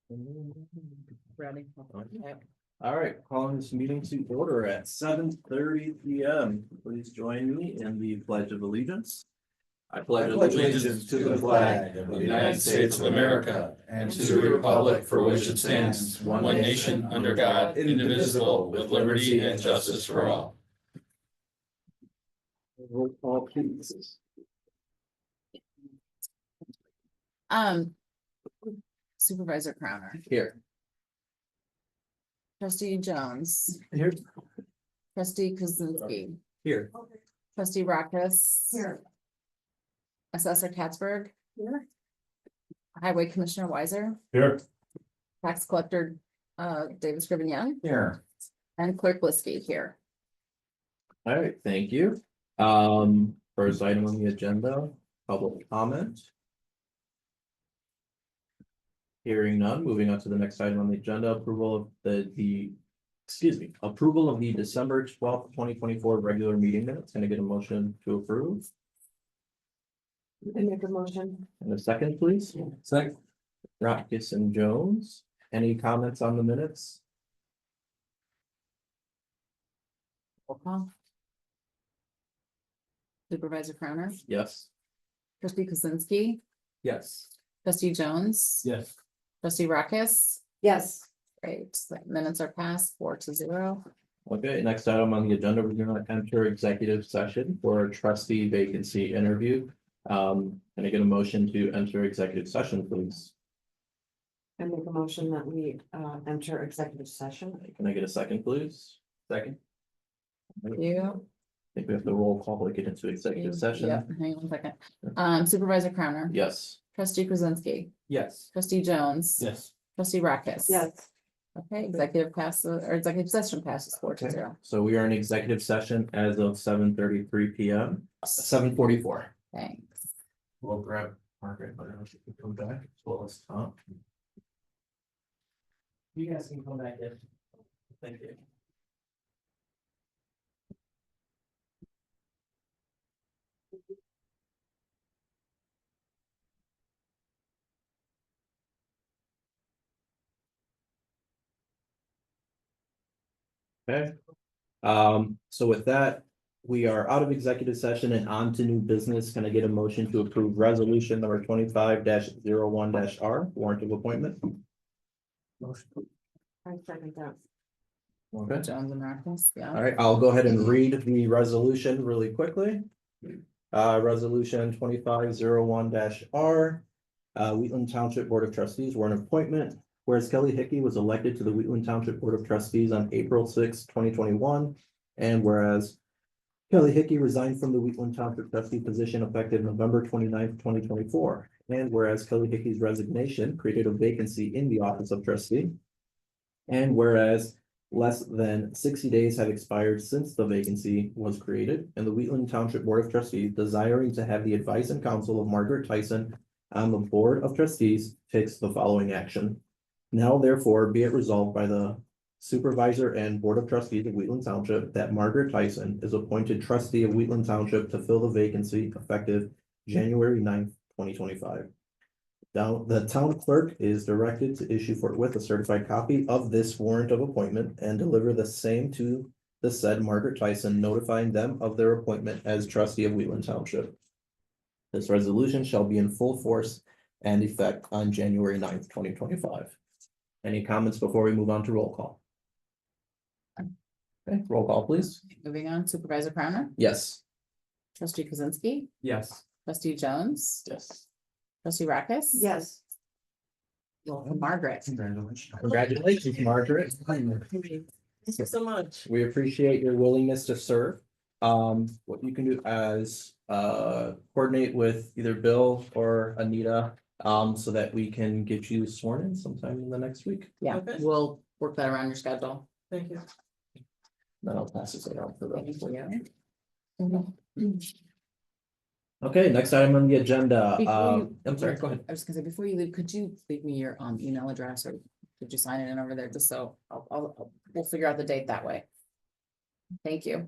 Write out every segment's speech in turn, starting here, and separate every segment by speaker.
Speaker 1: Ready.
Speaker 2: All right, calling this meeting to order at 7:30 p.m. Please join me in the Pledge of Allegiance. I pledge
Speaker 3: allegiance to the flag of the United States of America and to the republic for which it stands, one nation under God, indivisible, with liberty and justice for all.
Speaker 2: Roll call, please.
Speaker 1: Supervisor Crowner,
Speaker 2: Here.
Speaker 1: trustee Jones,
Speaker 2: Here.
Speaker 1: trustee Kuzinski,
Speaker 2: Here.
Speaker 1: trustee Rockus.
Speaker 4: Here.
Speaker 1: Assessor Katzberg. Here. Highway Commissioner Weiser,
Speaker 3: Here.
Speaker 1: tax collector, Davis Scriven Young,
Speaker 3: Here.
Speaker 1: and clerk Liskey here.
Speaker 2: All right, thank you. First item on the agenda, public comment. Hearing none, moving on to the next item on the agenda, approval of approval of the December 12th, 2024 regular meeting minutes. Can I get a motion to approve?
Speaker 4: I make a motion.
Speaker 2: And a second, please.
Speaker 3: Second.
Speaker 2: Rotkus and Jones, any comments on the minutes?
Speaker 1: Roll call. Supervisor Crowner,
Speaker 2: Yes.
Speaker 1: trustee Kuzinski,
Speaker 2: Yes.
Speaker 1: trustee Jones.
Speaker 3: Yes.
Speaker 1: Trustee Rockus.
Speaker 4: Yes.
Speaker 1: Great, the minutes are passed 4-0.
Speaker 2: Okay, next item on the agenda, we're gonna enter executive session for a trustee vacancy interview. Can I get a motion to enter executive session, please?
Speaker 4: I make a motion that we enter executive session.
Speaker 2: Can I get a second, please? Second. I
Speaker 1: You.
Speaker 2: think we have to roll call to get into executive session.
Speaker 1: Yep, hang on 1 second. Supervisor Crowner.
Speaker 2: Yes.
Speaker 1: Trustee Kuzinski,
Speaker 3: Yes.
Speaker 1: trustee Jones.
Speaker 3: Yes.
Speaker 1: Trustee Rockus.
Speaker 4: Yes.
Speaker 1: Okay, executive session passes 4-0.
Speaker 2: So we are in executive session as of 7:33 p.m. 7:44.
Speaker 1: Thanks.
Speaker 2: We'll grab Margaret, but I don't know if she can come back as well as Tom. You guys can come back in. Thank you. Okay. So with that, we are out of executive session and on to new business. Can I get a motion to approve resolution number 25-01-R, warrant of appointment? Motion.
Speaker 4: I second that.
Speaker 2: Okay.
Speaker 1: Jones and Rockus, yeah.
Speaker 2: All right, I'll go ahead and read the resolution really quickly. Resolution 25-01-R. Wheatland Township Board of Trustees warrant of appointment. Whereas Kelly Hickey was elected to the Wheatland Township Board of Trustees on April 6, 2021. And whereas Kelly Hickey resigned from the Wheatland Township trustee position effective November 29th, 2024. And whereas Kelly Hickey's resignation created a vacancy in the office of trustee. And whereas less than 60 days have expired since the vacancy was created, and the Wheatland Township Board of Trustees, desiring to have the advice and counsel of Margaret Tyson on the Board of Trustees, takes the following action. Now therefore be it resolved by the Supervisor and Board of Trustees of Wheatland Township that Margaret Tyson is appointed trustee of Wheatland Township to fill the vacancy effective January 9th, 2025. Now, the town clerk is directed to issue forthwith a certified copy of this warrant of appointment and deliver the same to the said Margaret Tyson, notifying them of their appointment as trustee of Wheatland Township. This resolution shall be in full force and effect on January 9th, 2025. Any comments before we move on to roll call? Okay, roll call, please.
Speaker 1: Moving on, Supervisor Crowner,
Speaker 2: Yes.
Speaker 1: trustee Kuzinski,
Speaker 3: Yes.
Speaker 1: trustee Jones,
Speaker 2: Yes.
Speaker 1: trustee Rockus.
Speaker 4: Yes.
Speaker 1: Welcome, Margaret.
Speaker 2: Congratulations, Margaret.
Speaker 4: Thank you so much.
Speaker 2: We appreciate your willingness to serve. What you can do as coordinate with either Bill or Anita, so that we can get you sworn in sometime in the next week.
Speaker 1: Yeah,
Speaker 4: Okay.
Speaker 1: we'll work that around your schedule.
Speaker 4: Thank you.
Speaker 2: Then I'll pass this around for
Speaker 1: Thank
Speaker 2: them.
Speaker 1: you.
Speaker 2: Okay, next item on the agenda.
Speaker 1: Before you-
Speaker 2: I'm sorry, go ahead.
Speaker 1: I was gonna say, before you leave, could you leave me your email address, or could you sign it in over there, just so we'll figure out the date that way. Thank you.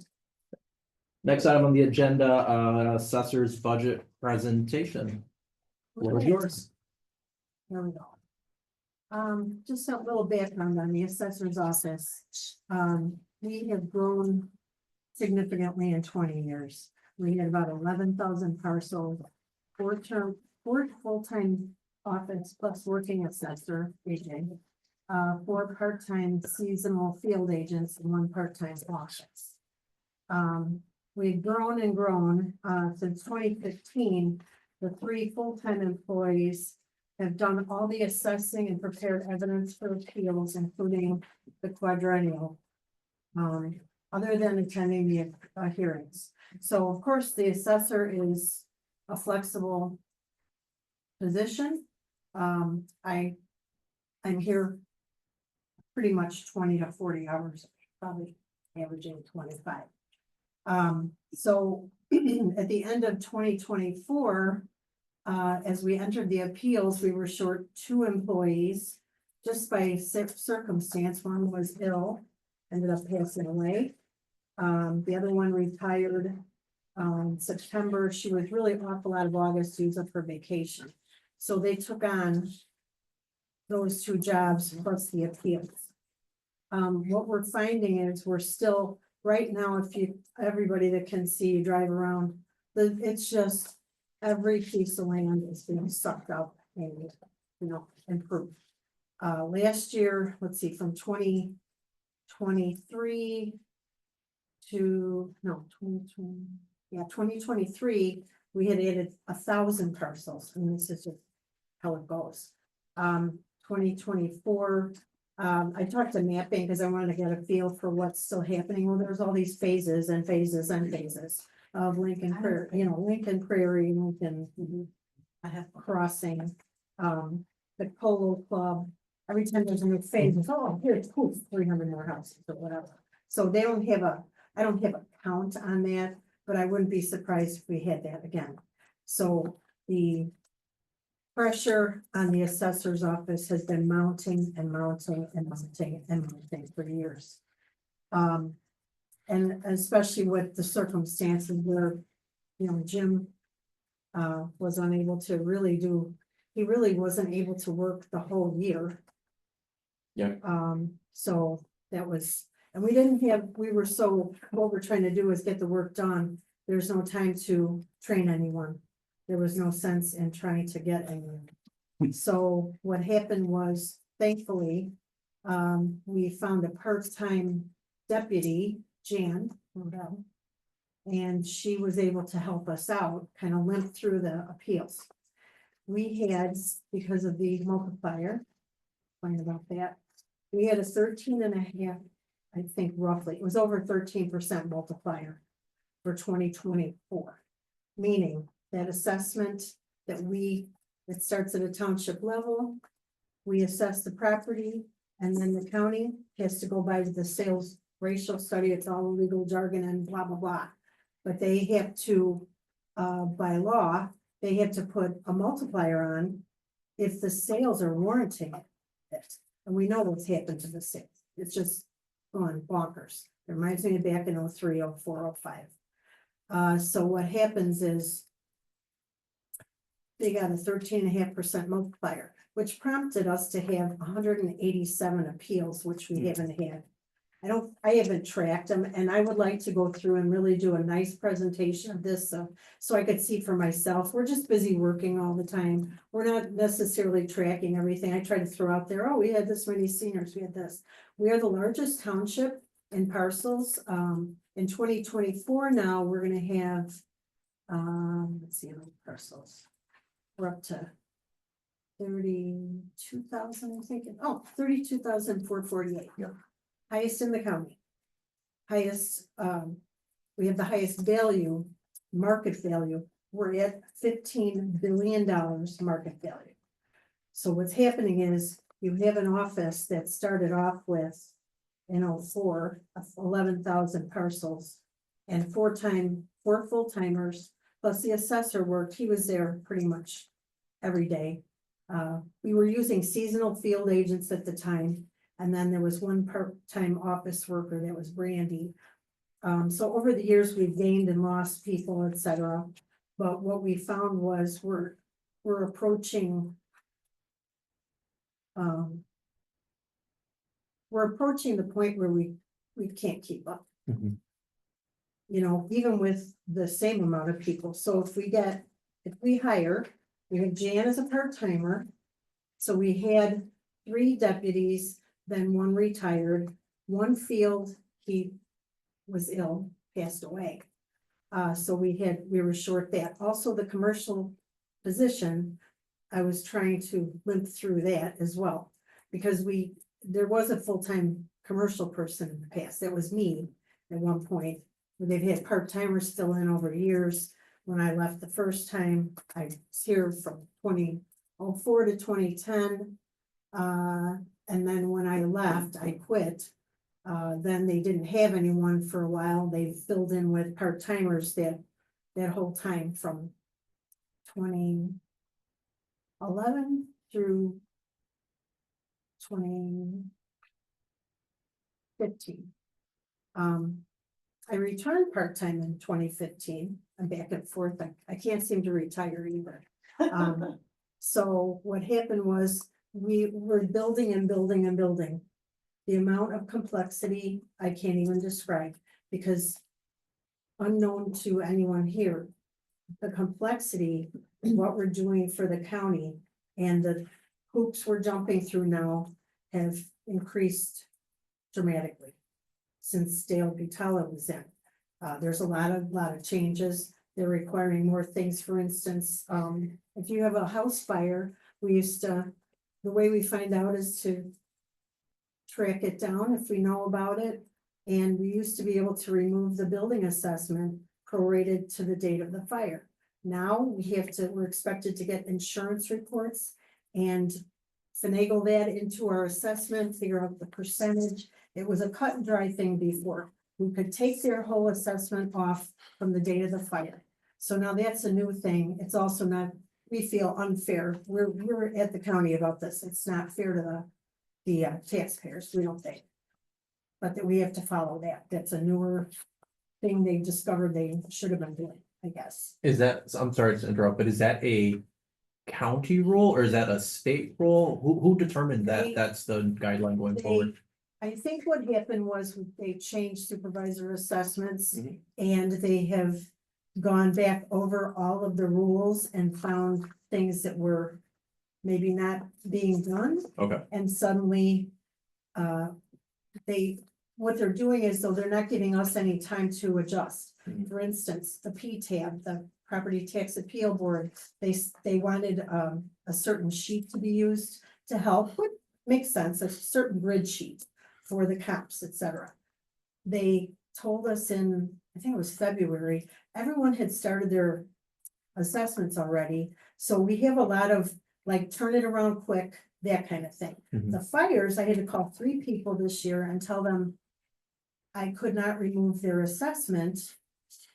Speaker 2: Next item on the agenda, assessor's budget presentation. What was yours?
Speaker 4: Here we go.
Speaker 5: Just a little background on the assessor's office. We have grown significantly in 20 years. We had about 11,000 parcels, four full-time office plus working assessor, AJ. Four part-time seasonal field agents and one part-time office. We've grown and grown, since 2015, the three full-time employees have done all the assessing and prepared evidence for appeals, including the quadrennial. Other than attending the hearings. So of course, the assessor is a flexible position. I'm here pretty much 20 to 40 hours, probably averaging 25. So at the end of 2024, as we entered the appeals, we were short 2 employees just by circumstance. One was ill, ended up passing away. The other one retired September. She was really off a lot of August to use up her vacation. So they took on those 2 jobs plus the appeals. What we're finding is we're still, right now, everybody that can see you drive around, it's just every piece of land is being sucked up and, improved. Last year, let's see, from 2023 to, 2023, we had added 1,000 parcels, and this is just how it goes. 2024, I talked to mapping because I wanted to get a feel for what's still happening. Well, there's all these phases and phases and phases of Lincoln Prairie, Lincoln Prairie, Lincoln Crossing, the Polo Club. Every time there's a new phase, it's, oh, here's 300 more houses or whatever. So they don't have I don't have a count on that, but I wouldn't be surprised if we had that again. So the pressure on the assessor's office has been mounting and mounting and mounting and mounting for years. And especially with the circumstances where, Jim was unable to really he really wasn't able to work the whole year.
Speaker 2: Yeah.
Speaker 5: So that was, and what we're trying to do is get the work done. There's no time to train anyone. There was no sense in trying to get anyone. So what happened was, thankfully, we found a part-time deputy, Jan, and she was able to help us out, kind of limp through the appeals. We had, because of the multiplier, find about that, we had a 13.5, I think roughly, it was over 13% multiplier for 2024. Meaning that assessment it starts at a township level, we assess the property, and then the county has to go by the sales ratio study. It's all legal jargon and blah, blah, blah. But they have to, by law, they have to put a multiplier on if the sales are warranting it. And we know what's happened to the sales. It's just gone bonkers. It reminds me of back in 03, 04, 05. So what happens is they got a 13.5% multiplier, which prompted us to have 187 appeals, which we haven't had. I haven't tracked them, and I would like to go through and really do a nice presentation of this, so I could see for myself. We're just busy working all the time. We're not necessarily tracking everything. I try to throw out there, oh, we had this many seniors, we had this. We are the largest township in parcels. In 2024 now, we're gonna have, let's see, how many parcels. We're up to 32,000, I think. 32,448.
Speaker 2: Yeah.
Speaker 5: Highest in the county. Highest, we have the highest value, market value. We're at $15 billion market value. So what's happening is you have an office that started off with, 11,000 parcels and four full-timers, plus the assessor worked. He was there pretty much every day. We were using seasonal field agents at the time. And then there was one part-time office worker that was Brandy. So over the years, we've gained and lost people, etc. But what we found was we're approaching we're approaching the point where we can't keep up.
Speaker 2: Mhm.
Speaker 5: You know, even with the same amount of people. So if we hire, we have Jan as a part-timer. So we had 3 deputies, then 1 retired, 1 field, he was ill, passed away. So we were short that. Also, the commercial position, I was trying to limp through that as well. Because there was a full-time commercial person in the past, that was me at one point. They've had part-timers still in over years. When I left the first time, I was here from 2004 to 2010. And then when I left, I quit. Then they didn't have anyone for a while. They filled in with part-timers that whole time from 2011 through 2015. I returned part-time in 2015. I'm back and forth. I can't seem to retire either. So what happened was we were building and building and building. The amount of complexity I can't even describe, because unknown to anyone here, the complexity, what we're doing for the county and the hoops we're jumping through now have increased dramatically since Dale Butala was in. There's a lot of changes. They're requiring more things. For instance, if you have a house fire, the way we find out is to track it down if we know about it. And we used to be able to remove the building assessment prorated to the date of the fire. Now we're expected to get insurance reports and finagle that into our assessment, figure out the percentage. It was a cut and dry thing before. We could take their whole assessment off from the date of the fire. So now that's a new thing. It's also not, we feel unfair. We're at the county about this. It's not fair to the taxpayers, we don't think. But that we have to follow that. That's a newer thing they discovered they should have been doing, I guess.
Speaker 2: Is that, I'm sorry to interrupt, but is that a county rule or is that a state rule? Who determined that that's the guideline going forward?
Speaker 5: I think what happened was they changed supervisor assessments
Speaker 2: Mhm.
Speaker 5: and they have gone back over all of the rules and found things that were maybe not being done.
Speaker 2: Okay.
Speaker 5: And suddenly, what they're doing is, though, they're not giving us any time to adjust.
Speaker 2: Mhm.
Speaker 5: For instance, the PTAB, the Property Tax Appeal Board, they wanted a certain sheet to be used to help, which makes sense, a certain grid sheet for the cops, etc. They told us in, I think it was February, everyone had started their assessments already. So we have a lot of like, turn it around quick, that kind of thing.
Speaker 2: Mhm.
Speaker 5: The fires, I had to call 3 people this year and tell them I could not remove their assessment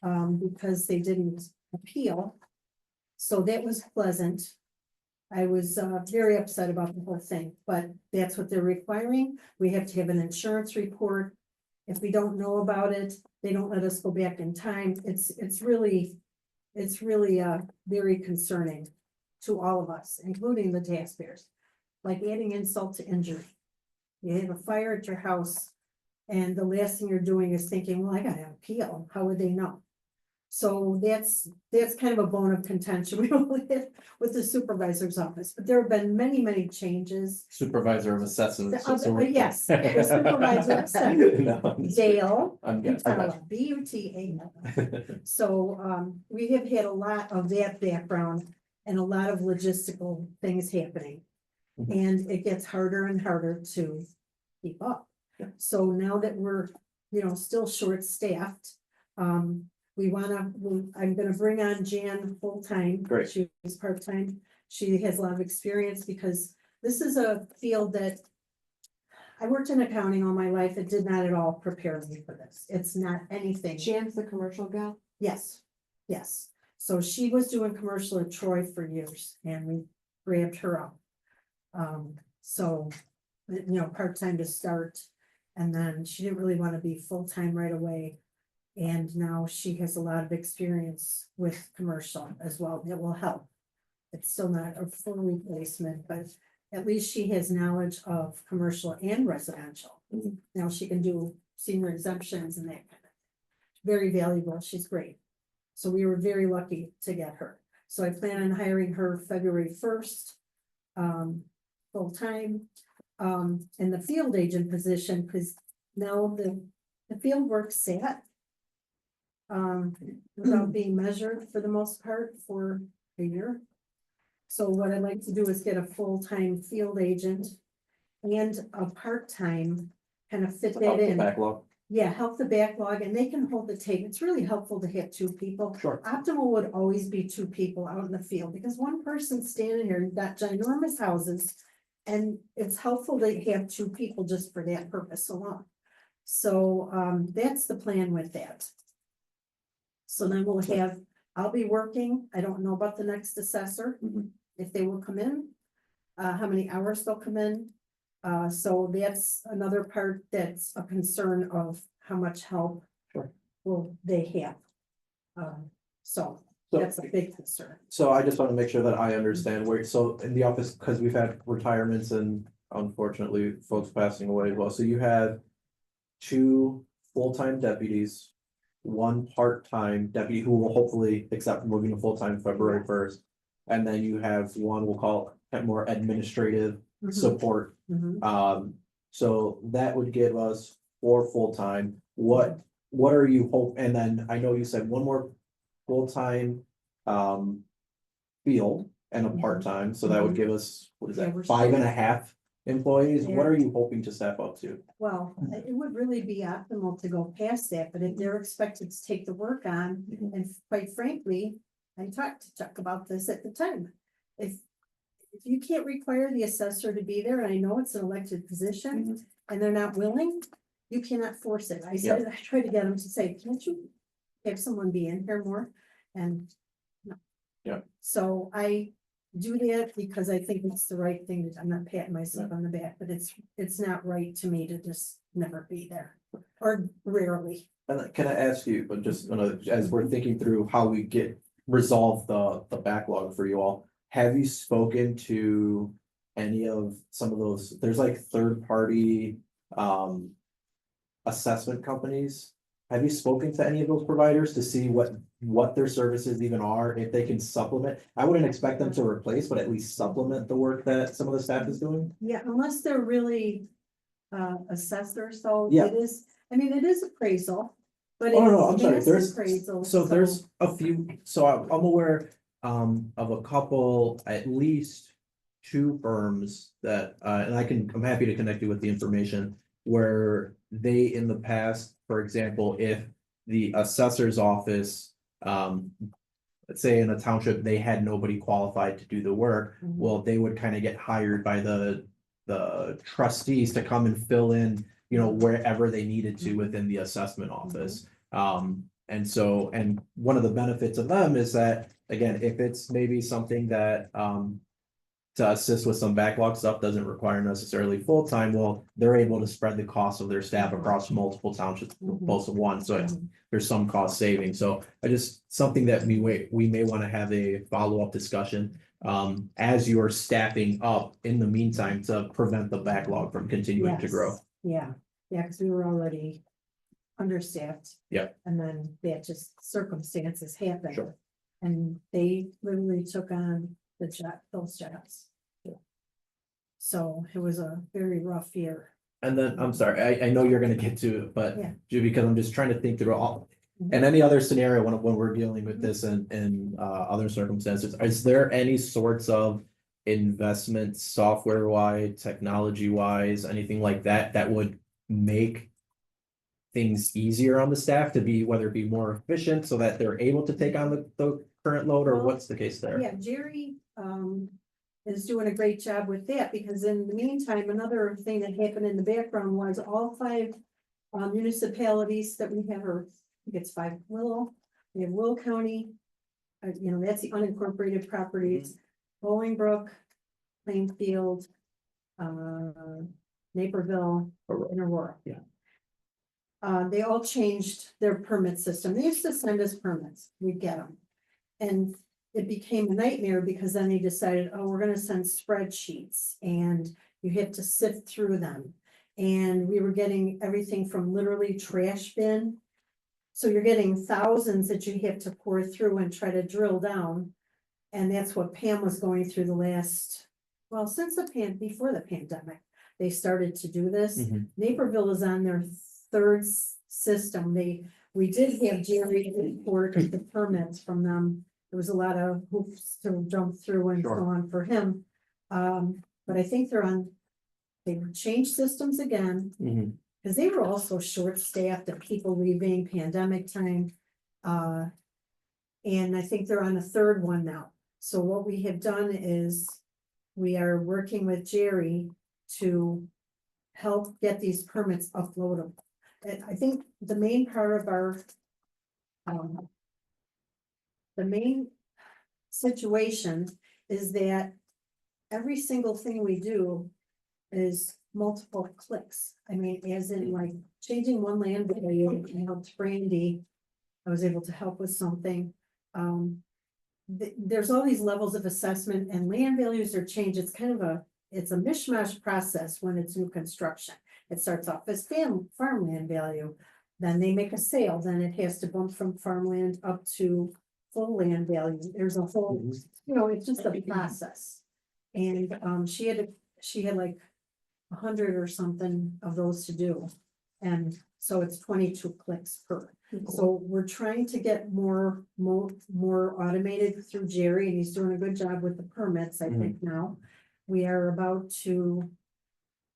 Speaker 5: because they didn't appeal. So that was pleasant. I was very upset about the whole thing, but that's what they're requiring. We have to have an insurance report. If we don't know about it, they don't let us go back in time. It's really very concerning to all of us, including the taxpayers. Like adding insult to injury. You have a fire at your house and the last thing you're doing is thinking, well, I gotta appeal. How would they know? So that's kind of a bone of contention with the supervisor's office, but there have been many changes.
Speaker 2: Supervisor of assessments.
Speaker 5: Yes, the supervisor of assessments.
Speaker 2: No,
Speaker 5: Dale.
Speaker 2: I'm good. I got
Speaker 5: Butala. So we have had a lot of that background and a lot of logistical things happening.
Speaker 2: Mhm.
Speaker 5: And it gets harder and harder to keep up.
Speaker 2: Yeah.
Speaker 5: So now that we're, still short-staffed, I'm gonna bring on Jan full-time.
Speaker 2: Great.
Speaker 5: She was part-time. She has a lot of experience because this is a field that I worked in accounting all my life. It did not at all prepare me for this. It's not anything.
Speaker 4: Jan's the commercial gal?
Speaker 5: Yes. So she was doing commercial at Troy for years and we grabbed her up. So, part-time to start. And then she didn't really want to be full-time right away. And now she has a lot of experience with commercial as well. It will help. It's still not a full replacement, but at least she has knowledge of commercial and residential.
Speaker 2: Mhm.
Speaker 5: Now she can do senior exemptions and that kind of thing. Very valuable, she's great. So we were very lucky to get her. So I plan on hiring her February 1st. Full-time, in the field agent position, because now the field work sat. Without being measured for the most part for a year. So what I'd like to do is get a full-time field agent and a part-time, kind of fit that
Speaker 2: Help the
Speaker 5: in.
Speaker 2: backlog.
Speaker 5: Yeah, help the backlog, and they can hold the tape. It's really helpful to have two people.
Speaker 2: Sure.
Speaker 5: Optimal would always be two people out in the field, because one person standing here, you've got ginormous houses. And it's helpful to have two people just for that purpose alone. So, that's the plan with that. So then we'll have, I'll be working, I don't know about the next assessor,
Speaker 2: Mhm.
Speaker 5: if they will come in. How many hours they'll come in. So that's another part that's a concern of how much help.
Speaker 2: Sure.
Speaker 5: Will they have? So
Speaker 2: So-
Speaker 5: that's a big concern.
Speaker 2: So I just want to make sure that I understand where, so in the office, because we've had retirements and unfortunately folks passing away as well, so you have two full-time deputies, one part-time deputy who will hopefully accept moving to full-time February 1st. And then you have one, we'll call it more administrative
Speaker 5: Mhm,
Speaker 2: support.
Speaker 5: mhm.
Speaker 2: So that would give us 4 full-time. What are you and then I know you said one more full-time, field and a
Speaker 5: Mhm.
Speaker 2: part-time, so that would give us, what is
Speaker 5: Yeah,
Speaker 2: that,
Speaker 5: we're
Speaker 2: 5.5 employees? What
Speaker 5: Yeah.
Speaker 2: are you hoping to staff up to?
Speaker 5: Well, it would really be optimal to go past that, but if they're expected to take the work on,
Speaker 2: Mhm.
Speaker 5: and quite frankly, I talked to Chuck about this at the time. If you can't require the assessor to be there, and I know it's an elected position,
Speaker 2: Mhm.
Speaker 5: and they're not willing, you cannot force it. I said, I tried to get them to say, can't you have someone be in here more? And no.
Speaker 2: Yeah.
Speaker 5: So I do that because I think it's the right thing. I'm not patting myself on the back, but it's not right to me to just never be there, or rarely.
Speaker 2: And can I ask you, but just as we're thinking through how we resolve the backlog for you all, have you spoken to any of some of those, there's like third-party assessment companies? Have you spoken to any of those providers to see what their services even are, if they can supplement? I wouldn't expect them to replace, but at least supplement the work that some of the staff is doing.
Speaker 5: Yeah, unless they're really assessors, so
Speaker 2: Yeah.
Speaker 5: it is, I mean, it is appraisal. But
Speaker 2: Oh, no, I'm
Speaker 5: it
Speaker 2: sorry,
Speaker 5: is
Speaker 2: there's,
Speaker 5: appraisal,
Speaker 2: so there's a few, so I'm aware of a couple, at least 2 firms that, and I'm happy to connect you with the information. Where they in the past, for example, if the assessor's office, let's say in a township, they had nobody qualified to do the work,
Speaker 5: Mhm.
Speaker 2: well, they would kind of get hired by the trustees to come and fill in, you know, wherever they needed to within the assessment office. And so, and one of the benefits of them is that, again, if it's maybe something that, to assist with some backlog stuff doesn't require necessarily full-time, well, they're able to spread the cost of their staff across multiple townships, opposed to one, so there's some cost saving, so something that we may want to have a follow-up discussion. As you're staffing up in the meantime to prevent the backlog from continuing to grow.
Speaker 5: Yeah, because we were already understaffed.
Speaker 2: Yep.
Speaker 5: And then that just circumstances happened.
Speaker 2: Sure.
Speaker 5: And they literally took on those jobs. So it was a very rough year.
Speaker 2: And then, I'm sorry, I know you're gonna get to it, but
Speaker 5: Yeah.
Speaker 2: because I'm just trying to think through all.
Speaker 5: Mhm.
Speaker 2: And any other scenario when we're dealing with this and other circumstances, is there any sorts of investment software wise, technology wise, anything like that, that would make things easier on the staff to be, whether it be more efficient so that they're able to take on the current load, or
Speaker 5: Well,
Speaker 2: what's the case there?
Speaker 5: Yeah, Jerry is doing a great job with that, because in the meantime, another thing that happened in the background was all 5 municipalities that we have, or I think it's 5 Willow, we have Will County. That's the unincorporated properties, Bolingbrook, Plainfield, Naperville, and Aurora.
Speaker 2: Yeah.
Speaker 5: They all changed their permit system. They used to send us permits, we'd get them. And it became a nightmare because then they decided, oh, we're gonna send spreadsheets and you have to sift through them. And we were getting everything from literally trash bin. So you're getting thousands that you have to pour through and try to drill down. And that's what Pam was going through the last, well, since before the pandemic, they started to do this.
Speaker 2: Mhm.
Speaker 5: Naperville is on their third system. We did have Jerry report the permits from them. There was a lot of hoops to jump through and so
Speaker 2: Sure.
Speaker 5: on for him. But I think they changed systems again,
Speaker 2: Mhm.
Speaker 5: because they were also short-staffed and people leaving, pandemic time. And I think they're on the third one now. So what we have done is we are working with Jerry to help get these permits uploadable. And I think the main part of the main situation is that every single thing we do is multiple clicks. I mean, as in like changing one land value, I helped Brandy. I was able to help with something. There's all these levels of assessment and land values are changed. It's kind of it's a mishmash process when it's new construction. It starts off as farmland value. Then they make a sale, then it has to bump from farmland up to full land value. There's a whole, it's just a process. And she had like 100 or something of those to do. And so it's 22 clicks per. So we're trying to get more automated through Jerry, and he's doing a good job with the permits, I think now. We are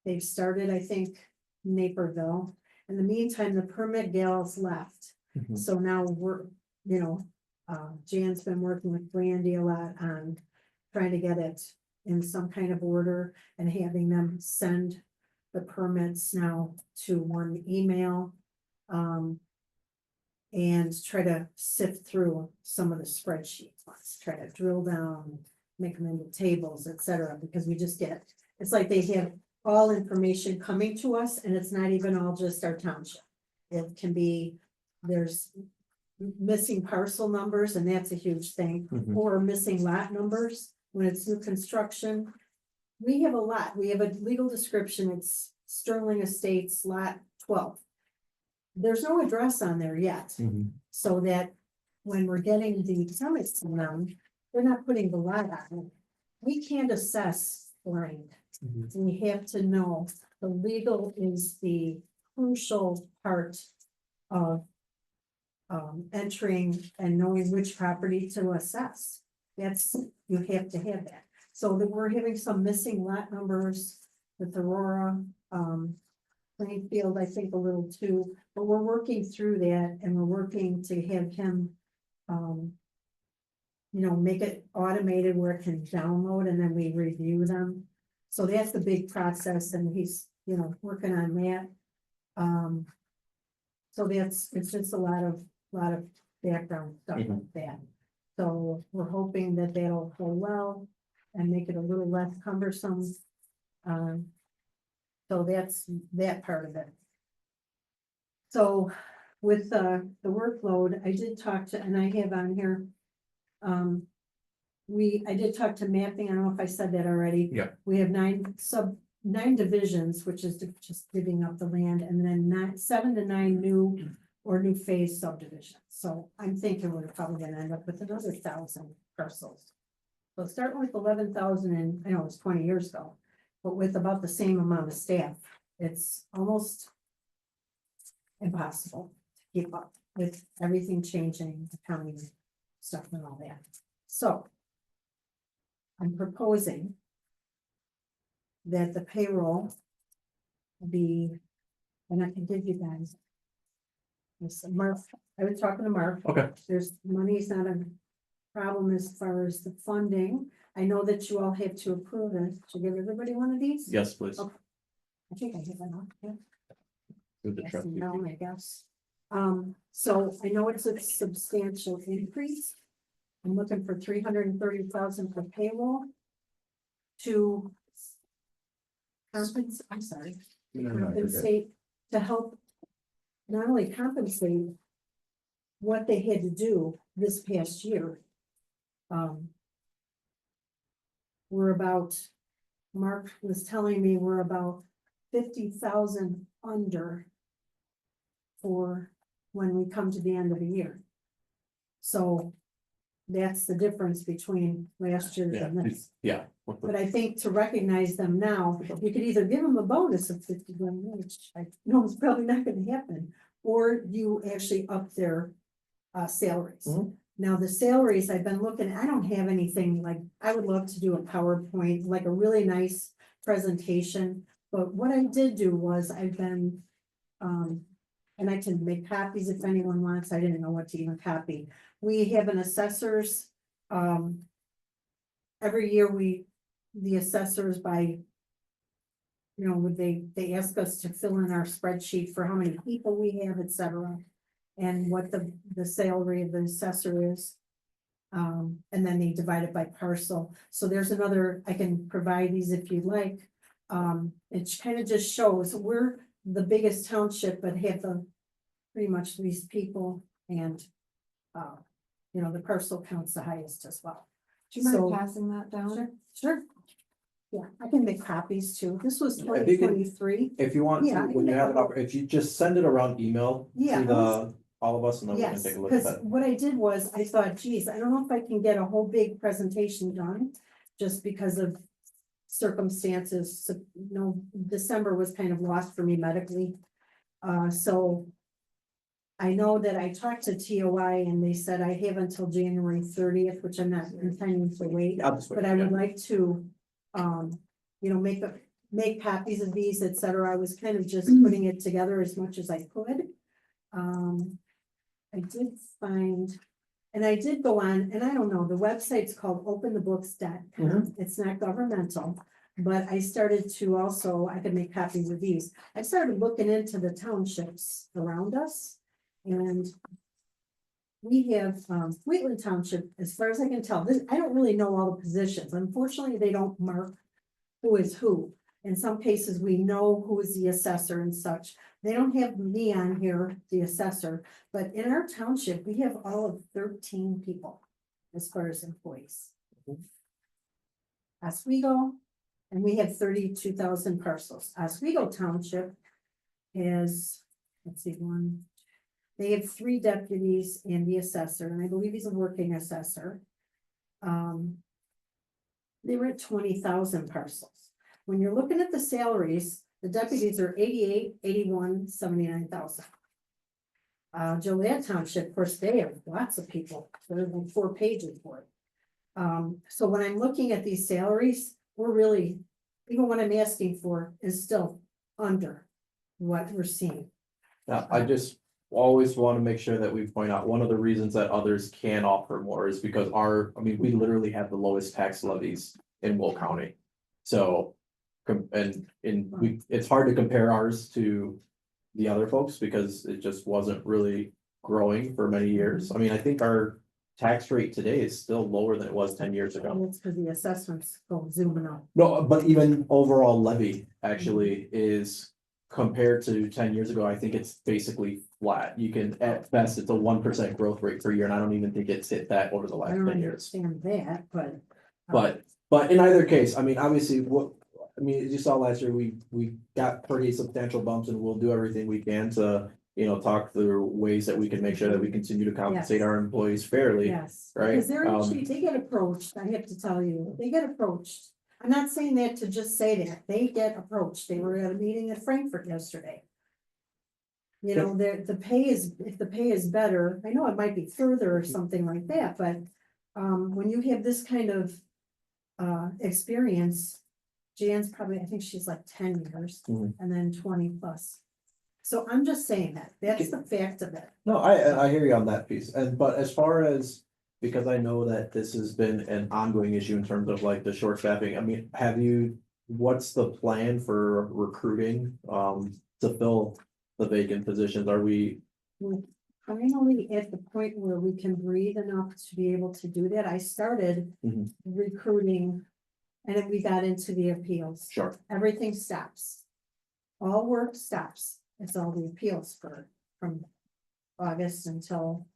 Speaker 5: they've started, I think, Naperville. In the meantime, the permit gals left.
Speaker 2: Mhm.
Speaker 5: So now Jan's been working with Brandy a lot on trying to get it in some kind of order and having them send the permits now to one email. And try to sift through some of the spreadsheets, try to drill down, make them into tables, etc. Because we just it's like they have all information coming to us and it's not even all just our township. It can be, there's missing parcel numbers and that's a huge thing,
Speaker 2: Mhm.
Speaker 5: or missing lot numbers when it's new construction. We have a lot, we have a legal description, it's Sterling Estates Lot 12. There's no address on there yet,
Speaker 2: Mhm.
Speaker 5: so that when we're getting the permits from them, they're not putting the lot on it. We can't assess land.
Speaker 2: Mhm.
Speaker 5: We have to know the legal is the crucial part of entering and knowing which property to assess. You have to have that. So that we're having some missing lot numbers with Aurora, Plainfield, I think a little too, but we're working through that and we're working to have him, make it automated where it can download and then we review them. So that's the big process and he's, working on that. So it's just a lot of background stuff like that. So we're hoping that that'll go well and make it a little less cumbersome. So that's that part of it. So with the workload, I did talk to, and I have on here. I did talk to mapping. I don't know if I said that already.
Speaker 2: Yeah.
Speaker 5: We have 9 divisions, which is just giving up the land, and then 7 to 9 new phase subdivisions. So I'm thinking we're probably gonna end up with another 1,000 parcels. So starting with 11,000, and I know it was 20 years ago, but with about the same amount of staff, it's almost impossible to keep up with everything changing, the county stuff and all that. So I'm proposing that the payroll be, and I can give you guys this. Mark, I was talking to Mark.
Speaker 2: Okay.
Speaker 5: There's money's not a problem as far as the funding. I know that you all have to approve it. Should I give everybody one of these?
Speaker 2: Yes, please.
Speaker 5: Okay. I think I have enough. Yeah.
Speaker 2: With the
Speaker 5: Yes
Speaker 2: trustee.
Speaker 5: and no, I guess. So I know it's a substantial increase. I'm looking for 330,000 for payroll. To compensate, I'm sorry,
Speaker 2: No, no, you're good.
Speaker 5: compensate, to help not only compensate what they had to do this past year, We're about, Mark was telling me we're about 50,000 under. For when we come to the end of the year. So. That's the difference between last year's and this.
Speaker 2: Yeah.
Speaker 5: But I think to recognize them now, you could either give them a bonus of 50 grand, which I know is probably not gonna happen, or you actually up their salaries.
Speaker 2: Mhm.
Speaker 5: Now, the salaries, I've been looking, I don't have anything like, I would love to do a PowerPoint, like a really nice presentation. But what I did do was I've been, and I can make copies if anyone wants, I didn't know what to even copy. We have an assessors, every year the assessors by. You know, they ask us to fill in our spreadsheet for how many people we have, et cetera. And what the salary of the assessor is. And then they divide it by parcel, so there's another, I can provide these if you'd like. It kind of just shows, we're the biggest township, but have the pretty much least people and. You know, the parcel counts the highest as well.
Speaker 4: Do you mind
Speaker 5: So-
Speaker 4: passing that down?
Speaker 5: Sure, sure. Yeah, I can make copies too. This was
Speaker 2: Yeah, if you can-
Speaker 5: 2023.
Speaker 2: If you want,
Speaker 5: Yeah,
Speaker 2: to,
Speaker 5: I
Speaker 2: when
Speaker 5: can
Speaker 2: you
Speaker 5: make
Speaker 2: have
Speaker 5: a
Speaker 2: it up, if you just send it around email
Speaker 5: Yeah,
Speaker 2: to all of us, and then we can
Speaker 5: Yes,
Speaker 2: take a look at
Speaker 5: because
Speaker 2: that.
Speaker 5: what I did was, I thought, geez, I don't know if I can get a whole big presentation done, just because of circumstances. So, you know, December was kind of lost for me medically. So I know that I talked to TOI and they said I have until January 30th, which I'm not intending to wait.
Speaker 2: I'll just wait,
Speaker 5: But I
Speaker 2: yeah.
Speaker 5: would like to, you know, make copies of these, et cetera. I was kind of just putting it together as much as I could. I did find, and I did go on, and I don't know, the website's called openthebooks.com. It's not governmental, but I started to also, I could make copies of these. I started looking into the townships around us, and we have, Wheatland Township, as far as I can tell, this, I don't really know all the positions. Unfortunately, they don't mark who is who. In some cases, we know who is the assessor and such. They don't have me on here, the assessor, but in our township, we have all of 13 people as far as employees. Oswego, and we have 32,000 parcels. Oswego Township is, let's see, they have 3 deputies and the assessor, and I believe he's a working assessor. They were at 20,000 parcels. When you're looking at the salaries, the deputies are 88, 81, 79,000. Joliet Township, of course, they have lots of people, so there's like 4 pages for it. So when I'm looking at these salaries, we're really, even what I'm asking for is still under what we're seeing.
Speaker 2: Now, I just always want to make sure that we point out, one of the reasons that others can offer more is because we literally have the lowest tax levies in Will County. So, it's hard to compare ours to the other folks because it just wasn't really growing for many years. I mean, I think our tax rate today is still lower than it was 10 years ago.
Speaker 5: And it's because the assessments go zooming up.
Speaker 2: No, but even overall levy actually is compared to 10 years ago, I think it's basically flat. You can, at best, it's a 1% growth rate per year, and I don't even think it's hit that over the
Speaker 5: I
Speaker 2: last
Speaker 5: don't
Speaker 2: 10 years.
Speaker 5: understand that, but.
Speaker 2: But in either case, I mean, obviously, as you saw last year, we got pretty substantial bumps, and we'll do everything we can to, talk through ways that we can make sure that we continue to compensate
Speaker 5: Yes.
Speaker 2: our employees fairly.
Speaker 5: Yes,
Speaker 2: right?
Speaker 5: because they're actually, they get approached, I have to tell you, they get approached. I'm not saying that to just say that, they get approached, they were at a meeting at Frankfurt yesterday. You know, the pay is, if the pay is better, I know it might be further or something like that, but, when you have this kind of, experience. Jan's probably, I think she's like 10 years,
Speaker 2: Mhm.
Speaker 5: and then 20 plus. So I'm just saying that's the fact of it.
Speaker 2: No, I hear you on that piece, but as far as, because I know that this has been an ongoing issue in terms of like the short staffing, I mean, what's the plan for recruiting, to fill the vacant positions? Are we?
Speaker 5: We're finally at the point where we can breathe enough to be able to do that. I started
Speaker 2: Mhm.
Speaker 5: recruiting, and then we got into the appeals.
Speaker 2: Sure.
Speaker 5: Everything stops. All work stops. It's all the appeals from August until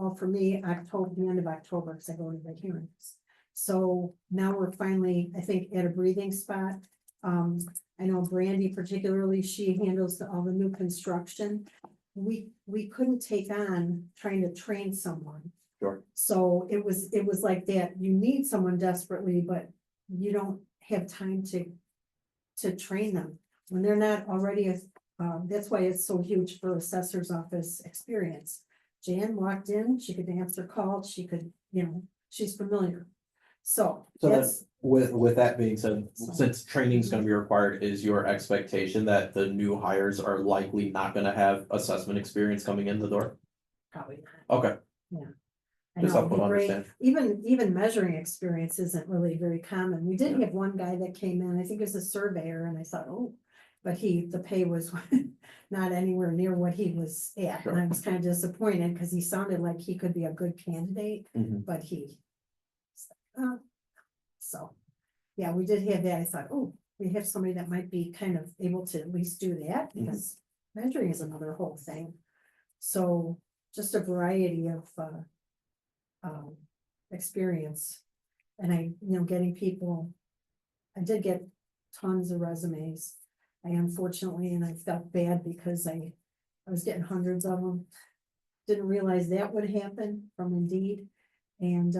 Speaker 5: well, for me, October, the end of October, because I go into the hearings. So now we're finally, I think, at a breathing spot. I know Brandy particularly, she handles all the new construction. We couldn't take on trying to train someone.
Speaker 2: Sure.
Speaker 5: So it was like that, you need someone desperately, but you don't have time to train them. When they're not already, that's why it's so huge for assessor's office experience. Jan walked in, she could answer calls, she could, she's familiar. So
Speaker 2: So
Speaker 5: that's,
Speaker 2: with that being said, since training is gonna be required, is your expectation that the new hires are likely not gonna have assessment experience coming in the door?
Speaker 5: probably not.
Speaker 2: Okay,
Speaker 5: I
Speaker 2: just
Speaker 5: know,
Speaker 2: helpful
Speaker 5: it'd
Speaker 2: to
Speaker 5: be great.
Speaker 2: understand.
Speaker 5: Even measuring experience isn't really very common. We did have one guy that came in, I think it was a surveyor, and I thought, oh, but the pay was not anywhere near what he was at, and I was kind of disappointed, because he sounded like he could be a good candidate,
Speaker 2: Mhm.
Speaker 5: but so, yeah, we did have that. I thought, oh, we have somebody that might be kind of able to at least do that, because measuring is another whole thing. So just a variety of experience. And getting people, I did get tons of resumes. I unfortunately, and I felt bad because I was getting hundreds of them. Didn't realize that would happen from Indeed. And,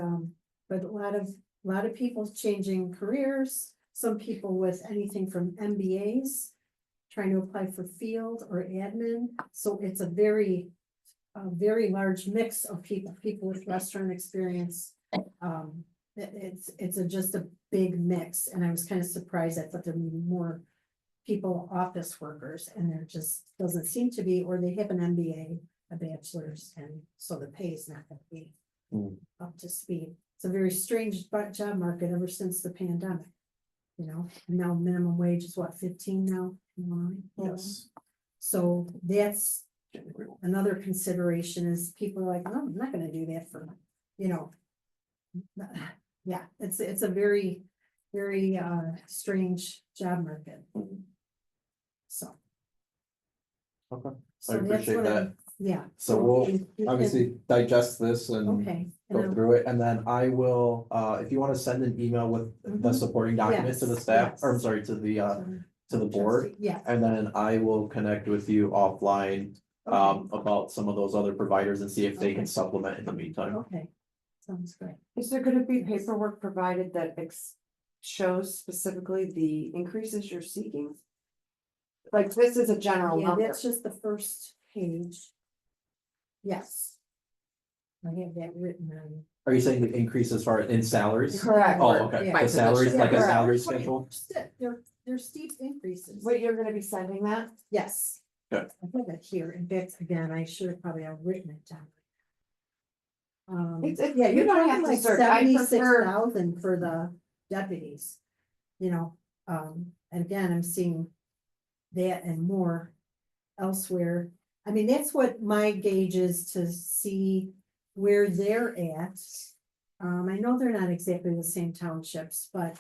Speaker 5: but a lot of people changing careers, some people with anything from MBAs, trying to apply for field or admin. So it's a very large mix of people with restaurant experience. It's just a big mix, and I was kind of surprised. I thought there'd be more people, office workers, and there just doesn't seem to be, or they have an MBA, a bachelor's, and so the pay is not gonna be up to speed. It's a very strange job market ever since the pandemic. And now minimum wage is what, 15 now?
Speaker 2: Yes.
Speaker 5: So that's another consideration, is people are like, oh, I'm not gonna do that for, yeah, it's a very, very strange job market. So.
Speaker 2: Okay.
Speaker 5: So
Speaker 2: I
Speaker 5: that's
Speaker 2: appreciate
Speaker 5: what
Speaker 2: that.
Speaker 5: Yeah.
Speaker 2: So we'll
Speaker 5: you can-
Speaker 2: obviously digest this and
Speaker 5: Okay.
Speaker 2: go
Speaker 5: and
Speaker 2: through it, and then I will, if you wanna send an email with the
Speaker 5: Mhm.
Speaker 2: supporting documents to the
Speaker 5: Yes,
Speaker 2: staff,
Speaker 5: yes.
Speaker 2: or I'm sorry, to the
Speaker 5: I'll-
Speaker 2: board.
Speaker 5: Yeah.
Speaker 2: And then I will connect with you offline, about some of those other providers and see if they can
Speaker 5: Okay.
Speaker 2: supplement in the meantime.
Speaker 5: Okay, sounds good.
Speaker 4: Is there gonna be paperwork provided that shows specifically the increases you're seeking? Like, this is a general
Speaker 5: Yeah,
Speaker 4: number.
Speaker 5: that's just the first page. Yes. I have that written on.
Speaker 2: Are you saying the increase as far as in salaries?
Speaker 4: Correct.
Speaker 2: Oh, okay,
Speaker 5: Yeah.
Speaker 2: the salaries, like a
Speaker 4: Yeah.
Speaker 2: salary
Speaker 5: That's what I
Speaker 2: schedule?
Speaker 5: understood. They're steep increases.
Speaker 4: But you're gonna be sending that?
Speaker 5: Yes.
Speaker 2: Good.
Speaker 5: I have it here, and that's, again, I should have probably written it down.
Speaker 4: Yeah, you
Speaker 5: you're
Speaker 4: don't
Speaker 5: talking
Speaker 4: have to
Speaker 5: like
Speaker 4: search. I prefer,
Speaker 5: 76,000 for the deputies. And again, I'm seeing that and more elsewhere. I mean, that's what my gauge is, to see where they're at. I know they're not exactly the same townships, but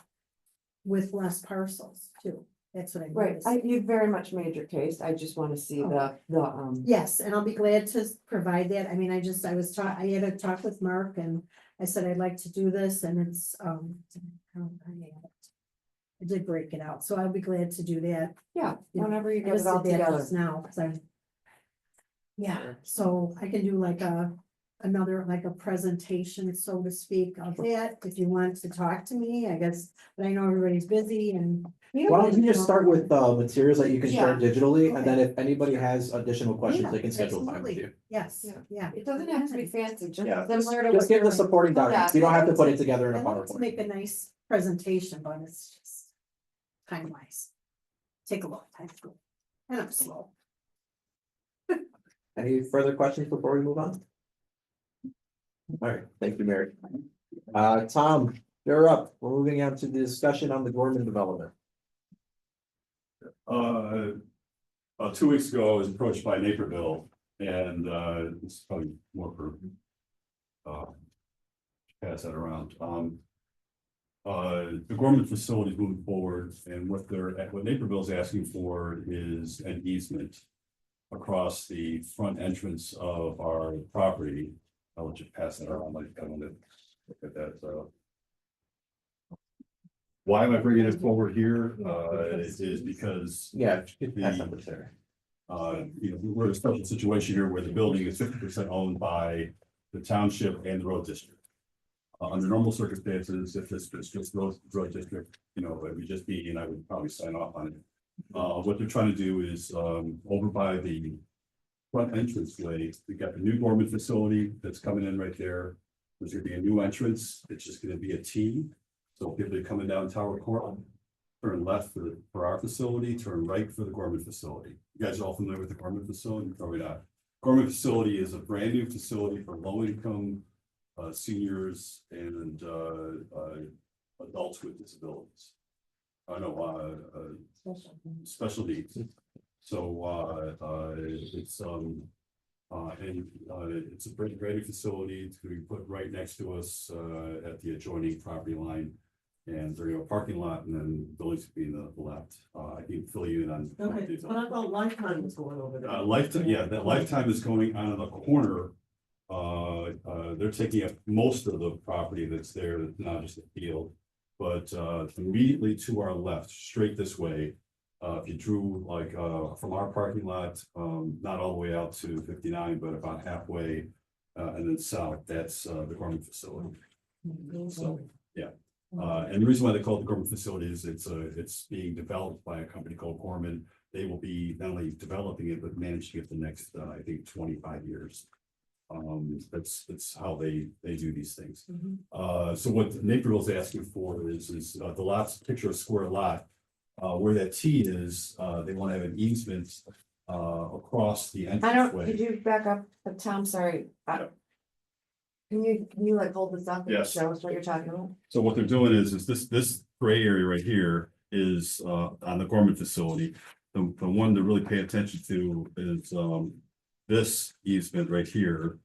Speaker 5: with less parcels too. That's what I
Speaker 4: right,
Speaker 5: noticed.
Speaker 4: you very much made your case. I just wanna see the.
Speaker 5: Yes, and I'll be glad to provide that. I mean, I had a talk with Mark, and I said I'd like to do this, and it's, I did break it out, so I'll be glad to do that.
Speaker 4: Yeah,
Speaker 5: Yeah.
Speaker 4: whenever you
Speaker 5: I
Speaker 4: get
Speaker 5: just
Speaker 4: it all
Speaker 5: did that
Speaker 4: together.
Speaker 5: just now, because yeah, so I can do like another, like a presentation, so to speak, of that, if you want to talk to me, I guess, but I know everybody's busy and.
Speaker 2: Why don't you just start with materials that you can share
Speaker 4: Yeah.
Speaker 2: digitally, and then if anybody has additional questions,
Speaker 5: Yeah,
Speaker 2: they can schedule time with
Speaker 5: absolutely.
Speaker 2: you.
Speaker 5: Yes,
Speaker 4: Yeah.
Speaker 5: yeah.
Speaker 4: It doesn't have to be fancy, just
Speaker 2: Yeah.
Speaker 4: similar to
Speaker 2: Just
Speaker 4: what
Speaker 2: give the
Speaker 4: you're.
Speaker 2: supporting documents, you don't have to put it together in a
Speaker 5: I like to
Speaker 2: PowerPoint.
Speaker 5: make a nice presentation, but it's just time wise. Take a long time to go, and I'm slow.
Speaker 2: Any further questions before we move on? All right, thank you, Mary. Tom, you're up. We're moving on to the discussion on the Gorman development.
Speaker 6: 2 weeks ago, I was approached by Naperville, and it's probably more for pass that around. The Gorman facility is moving forward, and what Naperville's asking for is an easement across the front entrance of our property I'll let you pass that around, like, I want to look at that, so. Why am I bringing it forward here? Is because,
Speaker 2: Yeah, pass that to Sarah.
Speaker 6: we're in a special situation here where the building is 50% owned by the township and the road district. Under normal circumstances, if this is just road district, it would just be, and I would probably sign off on it. What they're trying to do is, over by the front entranceway, we got the new Gorman facility that's coming in right there. There's gonna be a new entrance. It's just gonna be a T. So people are coming down Tower Court, turn left for our facility, turn right for the Gorman facility. You guys are all familiar with the Gorman facility? Probably not. Gorman facility is a brand new facility for low income seniors and adults with disabilities. I know special needs. So it's a brand new facility. It's going to be put right next to us at the adjoining property line. And there's a parking lot, and then buildings will be in the left. I can fill you in on.
Speaker 4: Okay, but I thought Lifetime was going over there.
Speaker 6: Lifetime, yeah, that Lifetime is going on the corner. They're taking up most of the property that's there, not just the field. But immediately to our left, straight this way, if you drew like from our parking lot, not all the way out to 59, but about halfway, and then south, that's the Gorman facility. So, yeah. And the reason why they call it the Gorman facility is it's being developed by a company called Gorman. They will be not only developing it, but managing it the next, I think, 25 years. That's how they do these things. So what Naperville's asking for is the lot's picture of square lot, where that T is, they want to have an easement across the entranceway.
Speaker 4: Could you back up, Tom, sorry, can you like hold this up? And
Speaker 6: Yes.
Speaker 4: show us what you're talking about?
Speaker 6: So what they're doing is this gray area right here is on the Gorman facility. The one to really pay attention to is this easement right here.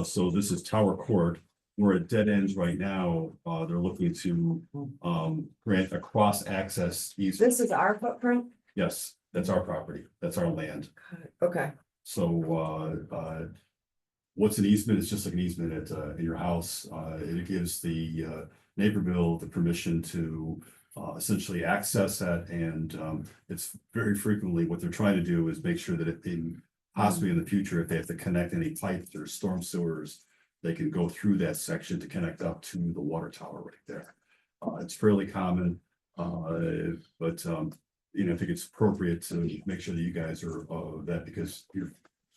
Speaker 6: So this is Tower Court. We're at dead ends right now. They're looking to grant a cross access easement.
Speaker 4: This is our footprint?
Speaker 6: Yes, that's our property. That's our land.
Speaker 4: Okay.
Speaker 6: So what's an easement? It's just like an easement at in your house. It gives the Naperville the permission to essentially access that, and it's very frequently what they're trying to do is make sure that if they possibly in the future, if they have to connect any pipes or storm sewers, they can go through that section to connect up to the water tower right there. It's fairly common, but I think it's appropriate to make sure that you guys are that because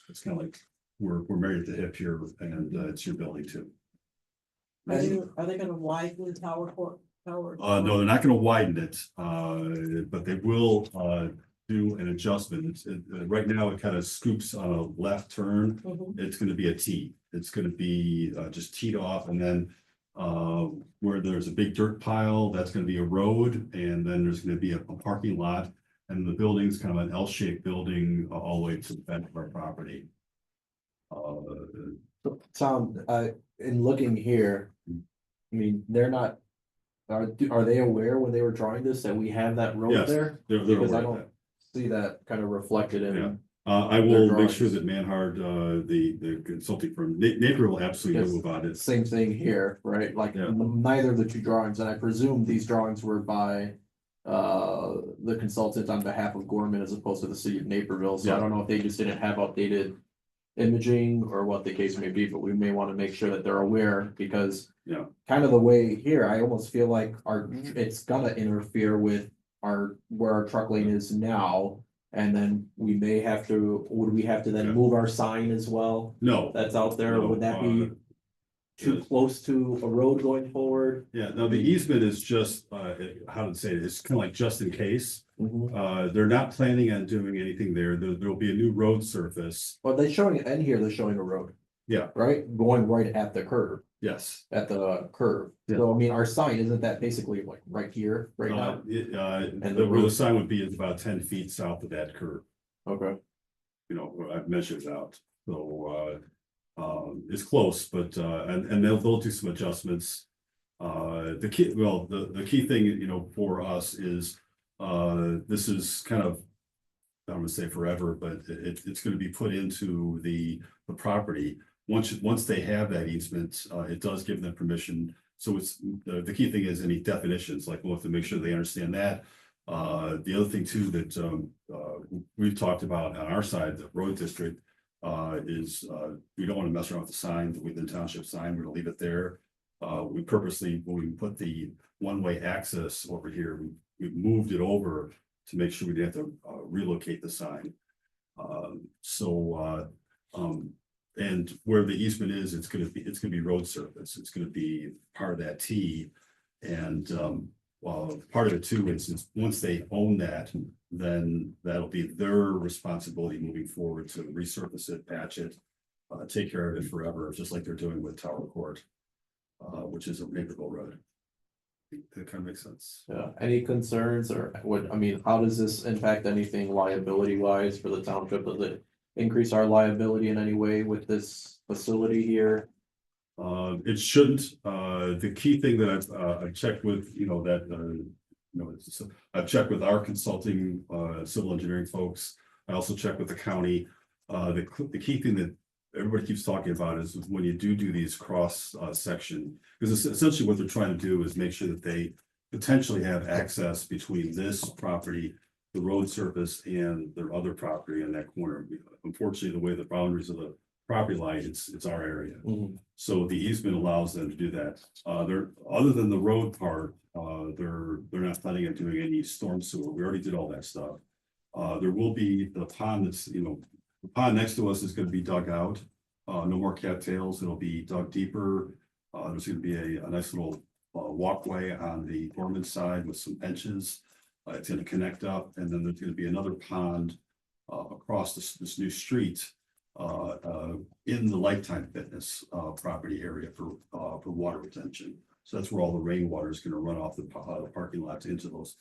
Speaker 6: it's kind of like we're married at the hip here, and it's your building too.
Speaker 7: Are they gonna widen the tower court?
Speaker 6: No, they're not going to widen it, but they will do an adjustment. Right now, it kind of scoops on a left turn. It's going to be a T. It's going to be just teed off, and then where there's a big dirt pile, that's going to be a road, and then there's going to be a parking lot, and the building's kind of an L-shaped building all the way to the back of our property.
Speaker 2: Tom, in looking here, I mean, they're not. Are they aware when they were drawing this that we have that road
Speaker 6: Yes,
Speaker 2: there?
Speaker 6: They're
Speaker 2: Because
Speaker 6: aware
Speaker 2: I
Speaker 6: of
Speaker 2: don't
Speaker 6: that.
Speaker 2: see that kind of reflected in.
Speaker 6: Yeah. I will make sure
Speaker 2: drawings.
Speaker 6: that Manhard, the consulting firm, Napier will absolutely know about it.
Speaker 2: Same thing here, right? Like
Speaker 6: Yeah.
Speaker 2: neither of the two drawings, and I presume these drawings were by the consultant on behalf of Gorman as opposed to the city of Naperville. So I
Speaker 6: Yeah.
Speaker 2: don't know if they just didn't have updated imaging or what the case may be, but we may want to make sure that they're aware because
Speaker 6: Yeah.
Speaker 2: kind of the way here, I almost feel like it's gonna interfere with where our truck lane is now. And then we may have to, would we have to then
Speaker 6: Yeah.
Speaker 2: move our sign as well?
Speaker 6: No,
Speaker 2: That's out there,
Speaker 6: No,
Speaker 2: would that be too close to a road going forward?
Speaker 6: yeah, no, the easement is just, how to say it, it's kind of like just in case. They're not planning on doing anything there. There'll be a new road surface.
Speaker 2: But they're showing it, and here they're showing a road.
Speaker 6: Yeah.
Speaker 2: Right, going right at the curve,
Speaker 6: Yes.
Speaker 2: at the curve.
Speaker 6: Yeah.
Speaker 2: So I mean, our sign, isn't that basically like right here, right now?
Speaker 6: And
Speaker 2: the
Speaker 6: where the
Speaker 2: road-
Speaker 6: sign would be is about 10 feet south of that curve.
Speaker 2: Okay.
Speaker 6: I've measured it out, so it's close, but and they'll do some adjustments. The key thing, for us is this is kind of, I don't want to say forever, but it's going to be put into the property. once they have that easement, it does give them permission. So it's, the key thing is any definitions, like we'll have to make sure they understand that. The other thing too that, we've talked about on our side, the road district, is, we don't want to mess around with the sign, the Wheatland Township sign, we're gonna leave it there. We purposely, when we put the one-way access over here, we moved it over to make sure we didn't have to relocate the sign. And where the easement is, it's gonna be road surface, it's gonna be part of that T. And part of it too is once they own that, then that'll be their responsibility moving forward to resurface it, patch it, take care of it forever, just like they're doing with Tower Court, which is a Naperville road. That kind of makes sense.
Speaker 2: Yeah, any concerns or what, I mean, how does this impact anything liability wise for the township? Does it increase our liability in any way with this facility here?
Speaker 6: It shouldn't. The key thing that I've checked with, I've checked with our consulting, civil engineering folks. I also checked with the county. The key thing that everybody keeps talking about is when you do these cross section, because essentially what they're trying to do is make sure that they potentially have access between this property, the road surface, and their other property in that corner. Unfortunately, the way the boundaries of the property line, it's our area. So the easement allows them to do that. They're, other than the road part, they're not planning on doing any storm sewer. We already did all that stuff. There will be the pond that's, the pond next to us is gonna be dug out. No more cattails. It'll be dug deeper. There's gonna be a nice little walkway on the Gorman side with some benches. It's gonna connect up, and then there's gonna be another pond across this new street in the Lifetime Fitness property area for water retention. So that's where all the rainwater is gonna run off the parking lots into those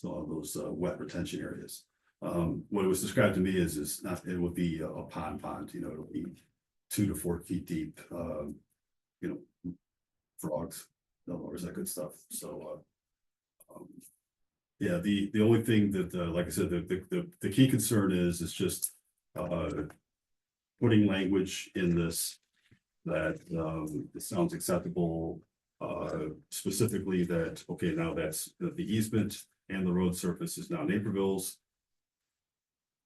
Speaker 6: wet retention areas. What it was described to me is not, it would be a pond, it'll be 2 to 4 feet deep, frogs, no, that good stuff. So, yeah, the only thing that, like I said, the key concern is just, putting language in this that, it sounds acceptable, specifically that, okay, now that's the easement and the road surface is now Naperville's.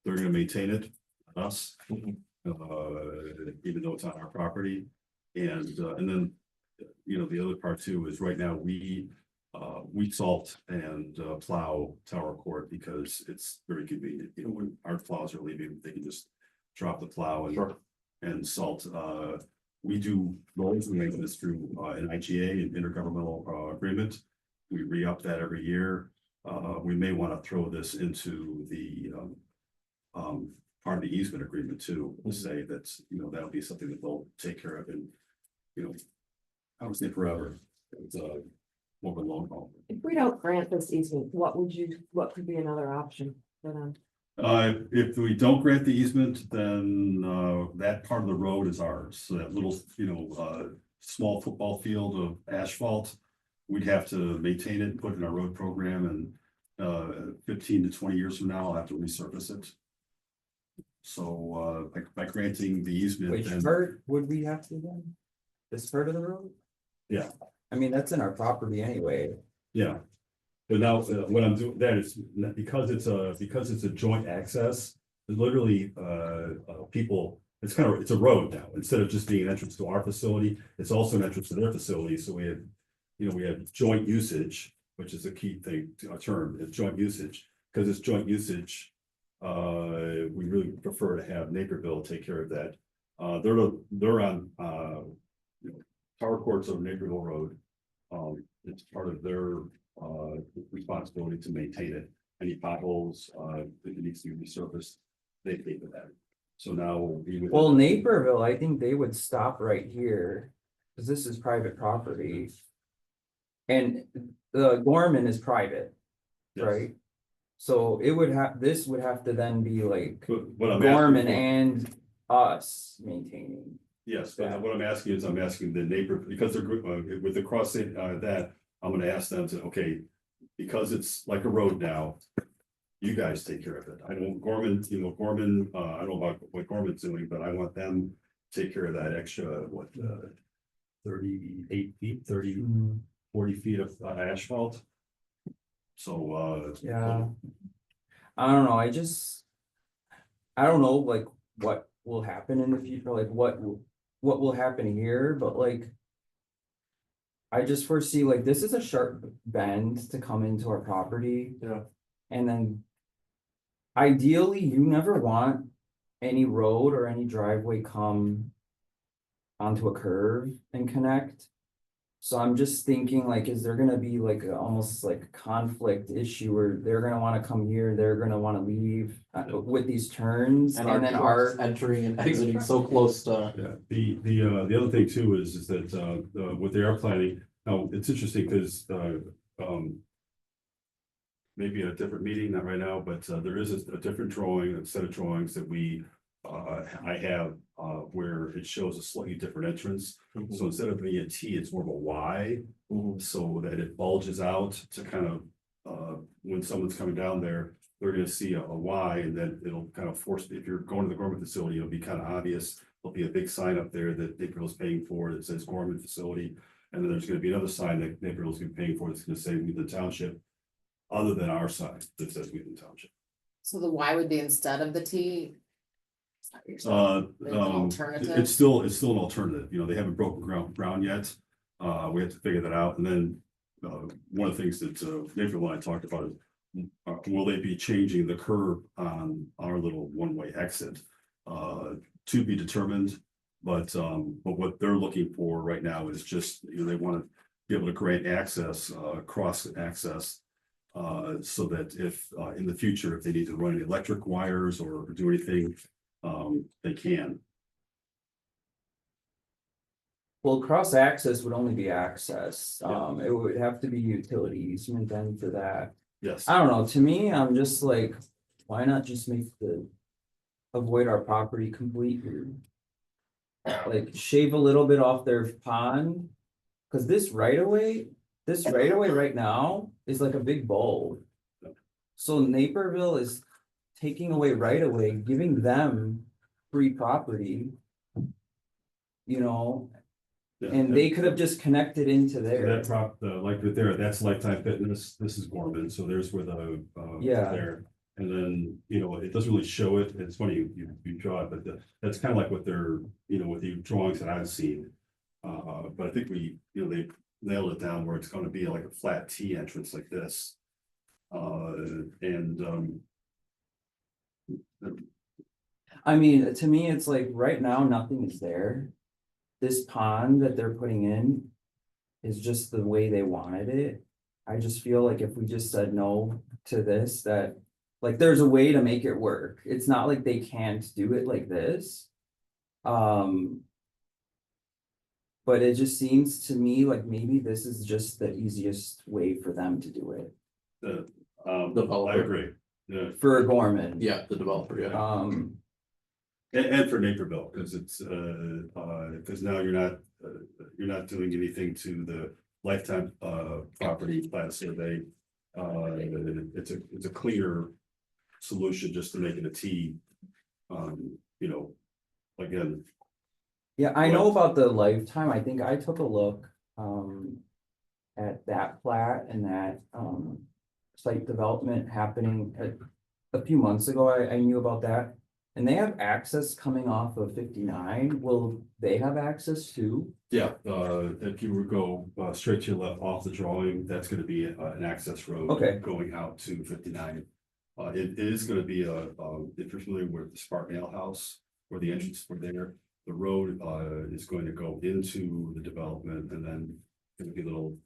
Speaker 6: They're gonna maintain it, us, even though it's on our property. And then, the other part too is right now we salt and plow Tower Court because it's very convenient. When our plows are leaving, they can just drop the plow and salt. We do roads and maintenance through an IGA, an intergovernmental agreement. We re-up that every year. We may want to throw this into the part of the easement agreement too, to say that, that'll be something that they'll take care of and, I would say forever. It's more of a long haul.
Speaker 4: If we don't grant this easement, what could be another option for them?
Speaker 6: If we don't grant the easement, then that part of the road is ours. So that little, small football field of asphalt, we'd have to maintain it, put it in our road program, and 15 to 20 years from now, I'll have to resurface it. So by granting the easement,
Speaker 8: Which
Speaker 6: then
Speaker 8: part would we have to then? This part of the road?
Speaker 6: Yeah.
Speaker 8: I mean, that's in our property anyway.
Speaker 6: yeah. But now what I'm doing that is because it's a joint access, literally people, it's a road now. Instead of just being an entrance to our facility, it's also an entrance to their facility. So we have joint usage, which is a key thing, a term, is joint usage. Because it's joint usage, we really prefer to have Naperville take care of that. They're on Tower Court's on Naperville Road. It's part of their responsibility to maintain it. Any potholes that needs to be resurfaced, they pay for that. So now
Speaker 8: Well, Naperville, I think they would stop right here, because this is private property. And the Gorman is private,
Speaker 6: Yes.
Speaker 8: right? So this would have to then be like
Speaker 6: What I'm
Speaker 8: Gorman
Speaker 6: asking for-
Speaker 8: and us maintaining.
Speaker 6: Yes, but what I'm asking is, I'm asking the neighbor, because they're with the cross that, I'm gonna ask them to, okay, because it's like a road now. You guys take care of it. I don't, Gorman, I don't know about what Gorman's doing, but I want them take care of that extra, 38 feet, 30,
Speaker 8: Mm,
Speaker 6: 40 feet of asphalt. So,
Speaker 8: yeah. I don't know, I don't know, like, what will happen in the future, like, what will happen here, but like. I just foresee, like, this is a sharp bend to come into our property.
Speaker 2: Yeah.
Speaker 8: And then. Ideally, you never want any road or any driveway come. Onto a curve and connect. So I'm just thinking, like, is there gonna be like almost like a conflict issue where they're gonna wanna come here, they're gonna wanna leave with these turns
Speaker 2: And
Speaker 8: and then
Speaker 2: trucks
Speaker 8: our.
Speaker 2: entering and exiting so close to.
Speaker 6: yeah, the other thing too is that, what they are planning, now, it's interesting because, maybe at a different meeting, not right now, but, there is a different drawing, a set of drawings that I have, where it shows a slightly different entrance. So instead of being a T, it's more of a Y,
Speaker 2: Mhm.
Speaker 6: so that it bulges out to kind of, when someone's coming down there, they're gonna see a Y, and then it'll kind of force, if you're going to the Gorman facility, it'll be kind of obvious. There'll be a big sign up there that Naperville's paying for that says Gorman facility. And then there's gonna be another sign that Naperville's gonna be paying for that's gonna say Wheatland Township, other than our sign that says Wheatland Township.
Speaker 1: So the Y would be instead of the T? Is that what you're saying? Like an alternative?
Speaker 6: It's still an alternative, they haven't broken ground yet. We have to figure that out, and then, one of the things that, Naperville and I talked about is, will they be changing the curb on our little one-way exit? To be determined, but what they're looking for right now is just, they want to be able to grant access, cross access. So that if, in the future, if they need to run any electric wires or do anything, they can.
Speaker 8: Well, cross access would only be access,
Speaker 6: Yeah.
Speaker 8: it would have to be utility easement then for that.
Speaker 6: Yes.
Speaker 8: I don't know, to me, I'm just like, why not just make avoid our property completely? Like shave a little bit off their pond, cause this right away right now is like a big bulb. So Naperville is taking away right away, giving them free property. You know,
Speaker 6: Yeah,
Speaker 8: and they could have just connected into there.
Speaker 6: that like right there, that's Lifetime Fitness, this is Gorman, so there's where the,
Speaker 8: Yeah.
Speaker 6: there. And then, it doesn't really show it, it's funny, you draw it, but that's kind of like what they're, with the drawings that I've seen. But I think they nailed it down where it's gonna be like a flat T entrance like this.
Speaker 8: I mean, to me, it's like right now, nothing is there. This pond that they're putting in is just the way they wanted it. I just feel like if we just said no to this, that like there's a way to make it work. It's not like they can't do it like this. But it just seems to me like maybe this is just the easiest way for them to do it.
Speaker 6: I
Speaker 2: Developer.
Speaker 6: agree. Yeah,
Speaker 8: For Gorman.
Speaker 2: Yeah, the developer, yeah.
Speaker 6: and for Naperville, because it's, because now you're not doing anything to the Lifetime, property plat survey. It's a cleaner solution just to make it a T. Again,
Speaker 8: Yeah, I know about the Lifetime. I think I took a look at that plat and that site development happening a few months ago. I knew about that. And they have access coming off of 59. Will they have access too?
Speaker 6: yeah, if you were go straight to your left off the drawing, that's gonna be an access road.
Speaker 8: Okay.
Speaker 6: Going out to 59. It is gonna be if you're familiar with the Spartan Ale House, where the entrance for there, the road is going to go into the development, and then it'll be a little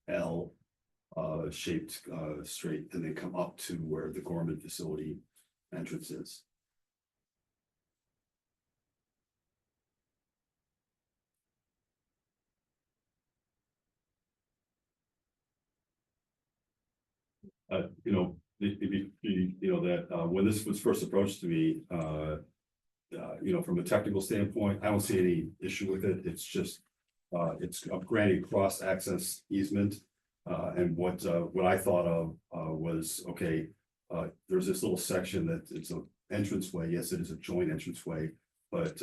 Speaker 6: L shaped straight, and then come up to where the Gorman facility entrance is. That when this was first approached to me, from a technical standpoint, I don't see any issue with it. It's just, it's granting cross access easement. And what I thought of was, okay, there's this little section that it's an entranceway. Yes, it is a joint entranceway, but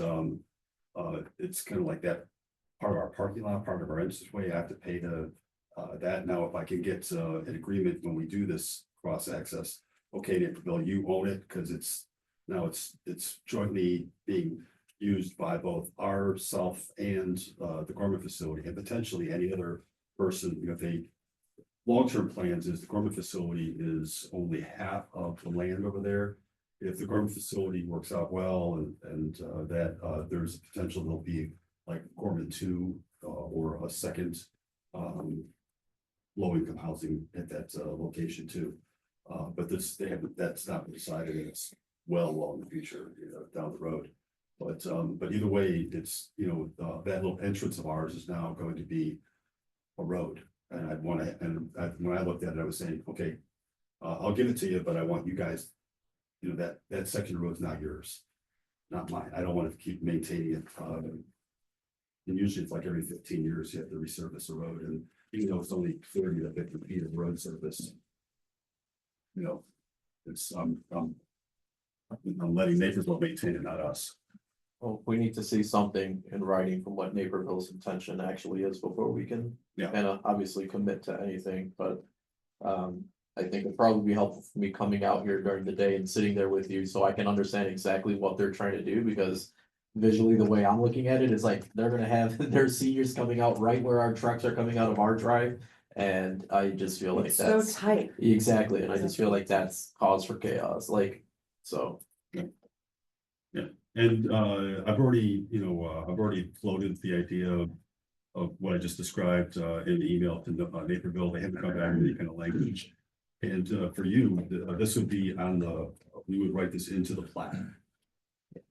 Speaker 6: it's kind of like that part of our parking lot, part of our entranceway, I have to pay to that. Now, if I can get an agreement when we do this cross access, okay, Naperville, you own it, because it's jointly being used by both ourself and the Gorman facility, and potentially any other person, if they. Long-term plans is the Gorman facility is only half of the land over there. If the Gorman facility works out well and that there's a potential there'll be like Gorman 2 or a second low income housing at that location too. But that's not been decided, and it's well in the future, down the road. But either way, it's, that little entrance of ours is now going to be a road. And when I looked at it, I was saying, okay, I'll give it to you, but I want you guys, that section of road's not yours, not mine. I don't want to keep maintaining it. And usually it's like every 15 years you have to resurface a road, and even though it's only 30 to 50 feet of road surface, it's I'm letting Naperville maintain it, not us.
Speaker 2: Well, we need to see something in writing from what Naperville's intention actually is before we can.
Speaker 6: Yeah.
Speaker 2: And obviously commit to anything, but I think it'd probably be helpful for me coming out here during the day and sitting there with you so I can understand exactly what they're trying to do, because visually the way I'm looking at it is like they're gonna have their seniors coming out right where our trucks are coming out of our drive. And I just feel like
Speaker 4: It's so
Speaker 2: that's
Speaker 4: tight.
Speaker 2: exactly, and I just feel like that's cause for chaos, like, so.
Speaker 6: And I've already, I've already floated the idea of what I just described in the email to Naperville. They haven't come back with any kind of language. And for you, this would be we would write this into the plan.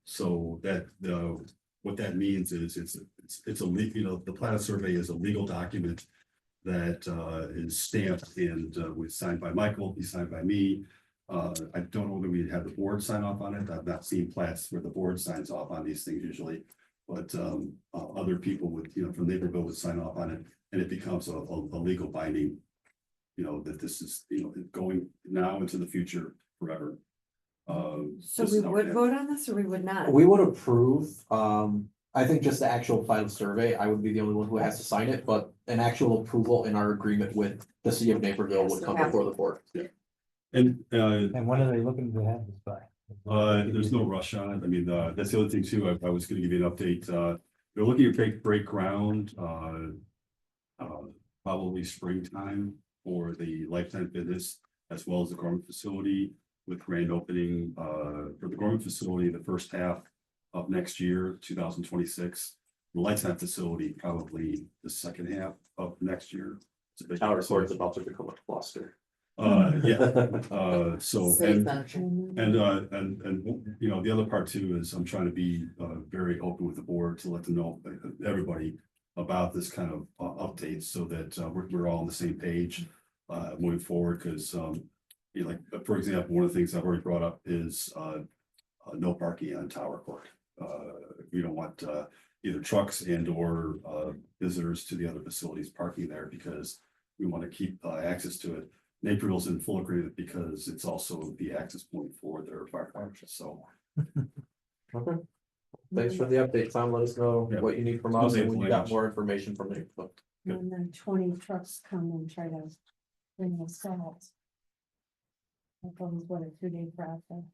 Speaker 6: So that what that means is it's a legal, the plan of survey is a legal document that is stamped and was signed by Michael, he's signed by me. I don't know whether we have the board sign off on it. I've not seen plats where the board signs off on these things usually. But other people would, from Naperville would sign off on it, and it becomes a legal binding, that this is, going now into the future forever.
Speaker 4: So we would vote on this or we would not?
Speaker 2: We would approve, I think just the actual final survey, I would be the only one who has to sign it, but an actual approval in our agreement with the city of Naperville would come before the board.
Speaker 6: And
Speaker 9: when are they looking to have this by?
Speaker 6: there's no rush on it. I mean, that's the other thing too. I was gonna give you an update. They're looking to break ground, probably springtime for the Lifetime Fitness as well as the Gorman facility, with grand opening, for the Gorman facility, the first half of next year, 2026. The Lifetime facility, probably the second half of next year. It's a big.
Speaker 2: Our resort's about to become a cluster.
Speaker 6: Yeah, so,
Speaker 1: City
Speaker 6: and
Speaker 1: center.
Speaker 6: the other part too is I'm trying to be very open with the board to let them know, everybody, about this kind of updates, so that we're all on the same page moving forward. Because like, for example, one of the things I've already brought up is no parking on Tower Court. We don't want either trucks and or visitors to the other facilities parking there, because we want to keep access to it. Naperville's in full agreement because it's also the access point for their fire department, so.
Speaker 2: Okay. Thanks for the update, Tom. Let us know
Speaker 6: Yeah.
Speaker 2: what you need from us and when you got more information from me.
Speaker 5: And then 20 trucks come and try to bring the salt. That was what, a 2-day process.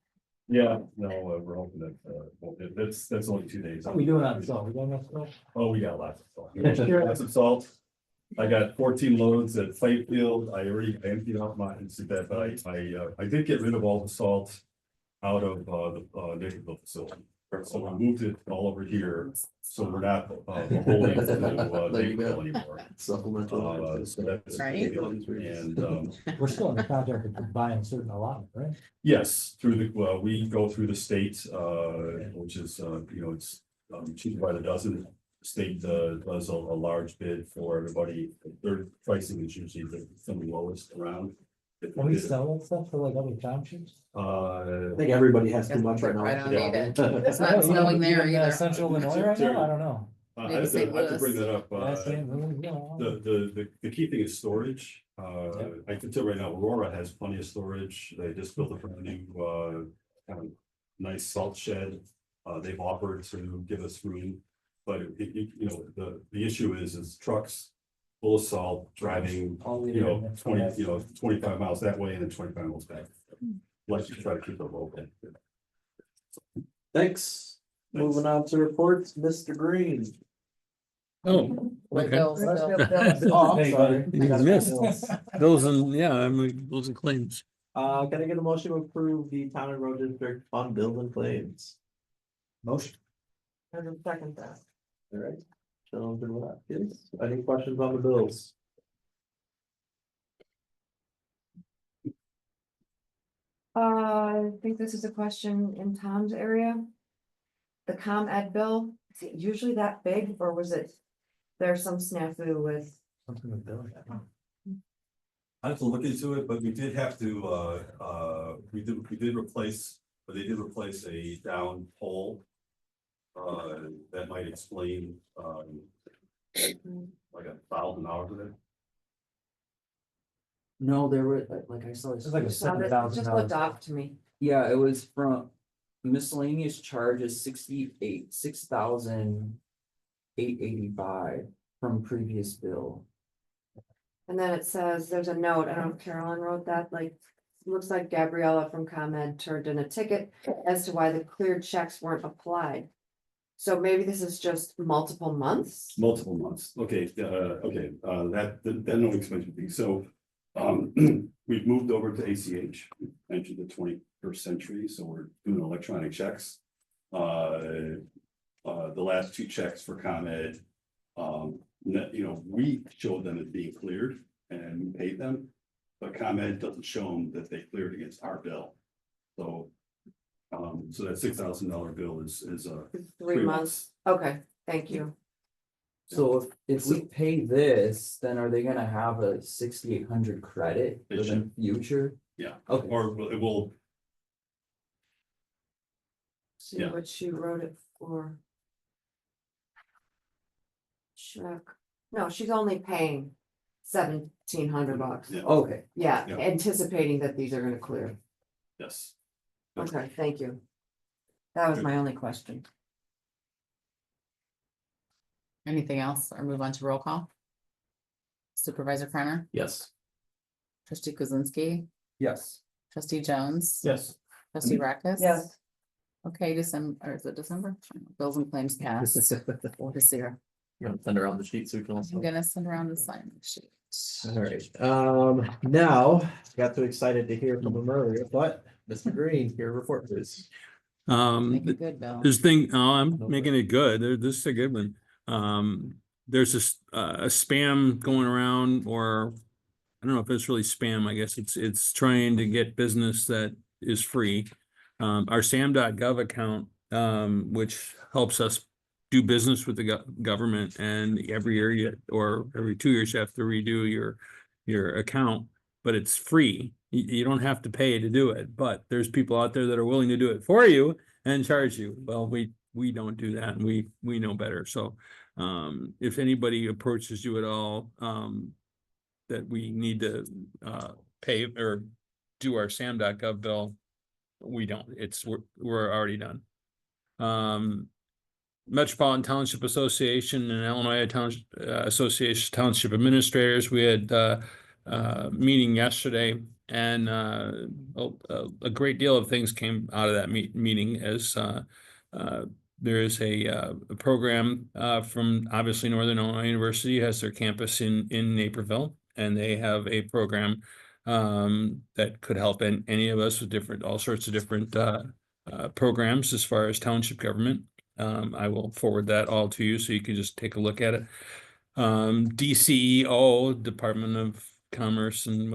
Speaker 6: Yeah, no, we're hoping that, well, that's only 2 days.
Speaker 9: How we doing on salt? We got enough salt?
Speaker 6: Oh, we got lots of salt. Lots of salt. I got 14 loads at Field. I already emptied out mine, but I did get rid of all the salt out of the Naperville facility. So I moved it all over here, so we're not holding to
Speaker 2: There you go.
Speaker 6: Naperville anymore.
Speaker 2: Supplemental.
Speaker 6: So that's.
Speaker 1: Right.
Speaker 6: And
Speaker 9: We're still in the contract of buying a certain allotment, right?
Speaker 6: yes, we go through the state, which is, it's cheaper by the dozen. State does a large bid for everybody. Their pricing is usually some of the lowest around.
Speaker 9: Can we sell that stuff for like other townships?
Speaker 2: I think everybody has too much right now.
Speaker 1: I don't need it.
Speaker 6: Yeah.
Speaker 1: It's not snowing there
Speaker 9: In,
Speaker 1: either.
Speaker 9: Central Illinois right now? I don't know.
Speaker 6: I have to bring that up.
Speaker 9: That's it, yeah.
Speaker 6: The key thing is storage. I can tell right now, Aurora has plenty of storage. They just built a brand new kind of nice salt shed. They've offered to give us room. But the issue is trucks full of salt driving,
Speaker 9: All we
Speaker 6: you know,
Speaker 9: did,
Speaker 6: 25 miles that way and then 25 miles back. Let's just try to keep it local.
Speaker 2: Thanks. Moving on to reports, Mr. Green.
Speaker 3: Oh,
Speaker 1: Wait,
Speaker 3: okay.
Speaker 1: Bill's-
Speaker 2: Oh, I'm
Speaker 9: Hey,
Speaker 2: sorry.
Speaker 9: buddy.
Speaker 3: You missed. Those and, yeah, I mean, those are claims.
Speaker 2: Can I get a motion to approve the town and road district fund bills and claims?
Speaker 9: Motion.
Speaker 4: I would second that.
Speaker 2: All right. Gentlemen, good luck. Yes. Any questions on the bills?
Speaker 4: I think this is a question in Tom's area. The ComEd bill, is it usually that big, or was it, there's some snafu with?
Speaker 9: Something with Bill.
Speaker 6: I have to look into it, but we did have to, we did replace, but they did replace a down pole. That might explain, like $1,000 of it.
Speaker 8: No, there were, like I saw.
Speaker 9: It's like a
Speaker 8: this-
Speaker 4: Saw that, it just
Speaker 9: $7,000.
Speaker 4: looked off to me.
Speaker 8: Yeah, it was from miscellaneous charges 6,885 from previous bill.
Speaker 4: And then it says, there's a note, I don't know if Carolyn wrote that, like, looks like Gabriella from ComEd turned in a ticket as to why the cleared checks weren't applied. So maybe this is just multiple months?
Speaker 6: Multiple months, okay, that no expensive thing, so. We've moved over to ACH, entered the 21st century, so we're doing electronic checks. The last two checks for ComEd, we showed them as being cleared and we paid them. But ComEd doesn't show them that they cleared against our bill. So, so that $6,000 bill is
Speaker 4: 3 months, okay, thank you.
Speaker 8: So if we pay this, then are they gonna have a 6,800 credit
Speaker 6: They
Speaker 8: for the
Speaker 6: should.
Speaker 8: future?
Speaker 6: Yeah,
Speaker 8: Okay.
Speaker 6: or it will,
Speaker 4: See
Speaker 6: Yeah.
Speaker 4: what she wrote it for. Check, no, she's only paying $1,700.
Speaker 6: yeah,
Speaker 8: Okay,
Speaker 4: Yeah,
Speaker 6: Yeah.
Speaker 4: anticipating that these are gonna clear.
Speaker 6: yes.
Speaker 4: Okay, thank you. That was
Speaker 6: Good.
Speaker 4: my only question.
Speaker 1: Anything else or move on to roll call? Supervisor Crowner,
Speaker 2: Yes.
Speaker 1: trustee Kuzinski,
Speaker 8: yes.
Speaker 1: trustee Jones.
Speaker 2: Yes.
Speaker 1: Trustee Rackus.
Speaker 4: Yes.
Speaker 1: Okay, December, or is it December? Bills and claims passed. 4-0.
Speaker 2: You're gonna send around the sheet so we can
Speaker 1: I'm
Speaker 2: also.
Speaker 1: gonna send around the sign sheet.
Speaker 2: All right, now, got too excited to hear from him earlier, but Mr. Green, your report please.
Speaker 1: Make it good, Bill.
Speaker 3: This thing, oh, I'm making it good. This is a good one. There's this, a spam going around, or I don't know if it's really spam. I guess it's trying to get business that is free. Our sam.gov account, which helps us do business with the government, and every year or every 2 years you have to redo your account, but it's free. You don't have to pay to do it, but there's people out there that are willing to do it for you and charge you. Well, we don't do that, and we know better. So if anybody approaches you at all, that we need to pay or do our sam.gov bill, we don't. We're already done. Metropolitan Township Association and Illinois Township Association Township Administrators, we had meeting yesterday, and a great deal of things came out of that meeting, as there is a program from obviously Northern Illinois University has their campus in Naperville, and they have a program that could help any of us with all sorts of different programs as far as township government. I will forward that all to you so you can just take a look at it. DCEO, Department of Commerce and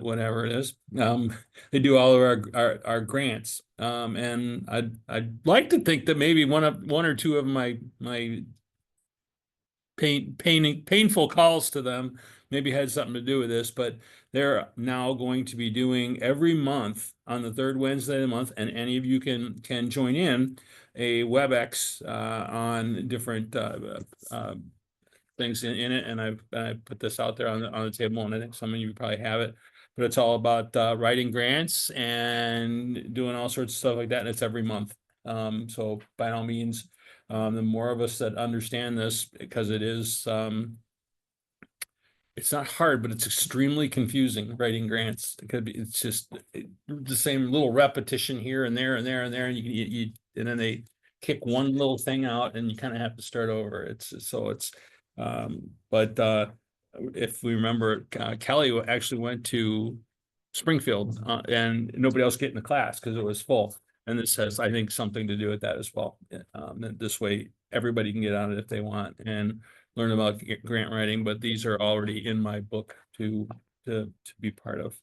Speaker 3: whatever it is, they do all of our grants. And I'd like to think that maybe one or two of my painful calls to them maybe had something to do with this, but they're now going to be doing every month on the third Wednesday of the month, and any of you can join in a WebEx on different things in it, and I put this out there on the table, and I think some of you probably have it, but it's all about writing grants and doing all sorts of stuff like that, and it's every month. So by all means, the more of us that understand this, because it is, it's not hard, but it's extremely confusing writing grants. It could be, it's just the same little repetition here and there and there and there, and and then they kick one little thing out and you kind of have to start over. But if we remember, Kelly actually went to Springfield, and nobody else get in the class because it was full. And this has, I think, something to do with that as well. And this way, everybody can get on it if they want and learn about grant writing, but these are already in my book to be part of.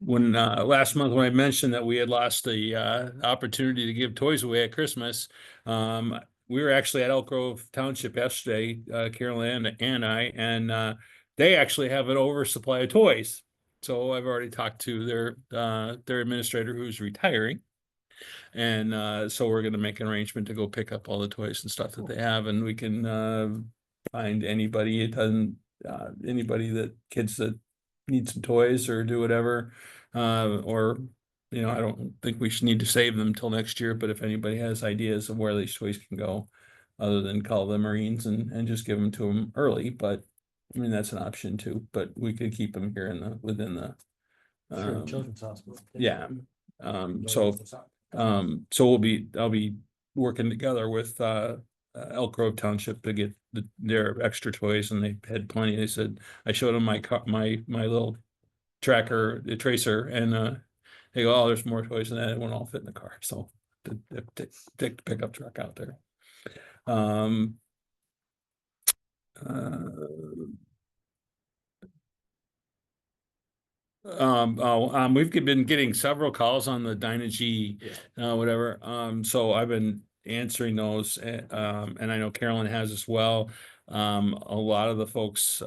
Speaker 3: When last month, when I mentioned that we had lost the opportunity to give toys away at Christmas, we were actually at Elk Grove Township yesterday, Carolyn and I, and they actually have an oversupply of toys. So I've already talked to their administrator who's retiring. And so we're gonna make an arrangement to go pick up all the toys and stuff that they have, and we can find anybody, it doesn't, anybody that kids that need some toys or do whatever. Or, you know, I don't think we should need to save them till next year, but if anybody has ideas of where these toys can go, other than call the Marines and just give them to them early, but I mean, that's an option too, but we could keep them here within the.
Speaker 9: Sure, Children's Hospital.
Speaker 3: Yeah, so I'll be working together with Elk Grove Township to get their extra toys, and they had plenty. They said, I showed them my little tracker, the tracer, and they go, oh, there's more toys than that. It won't all fit in the car. So take the pickup truck out there. We've been getting several calls on the Dynegy, whatever. So I've been answering those, and I know Carolyn has as well. A lot of the folks,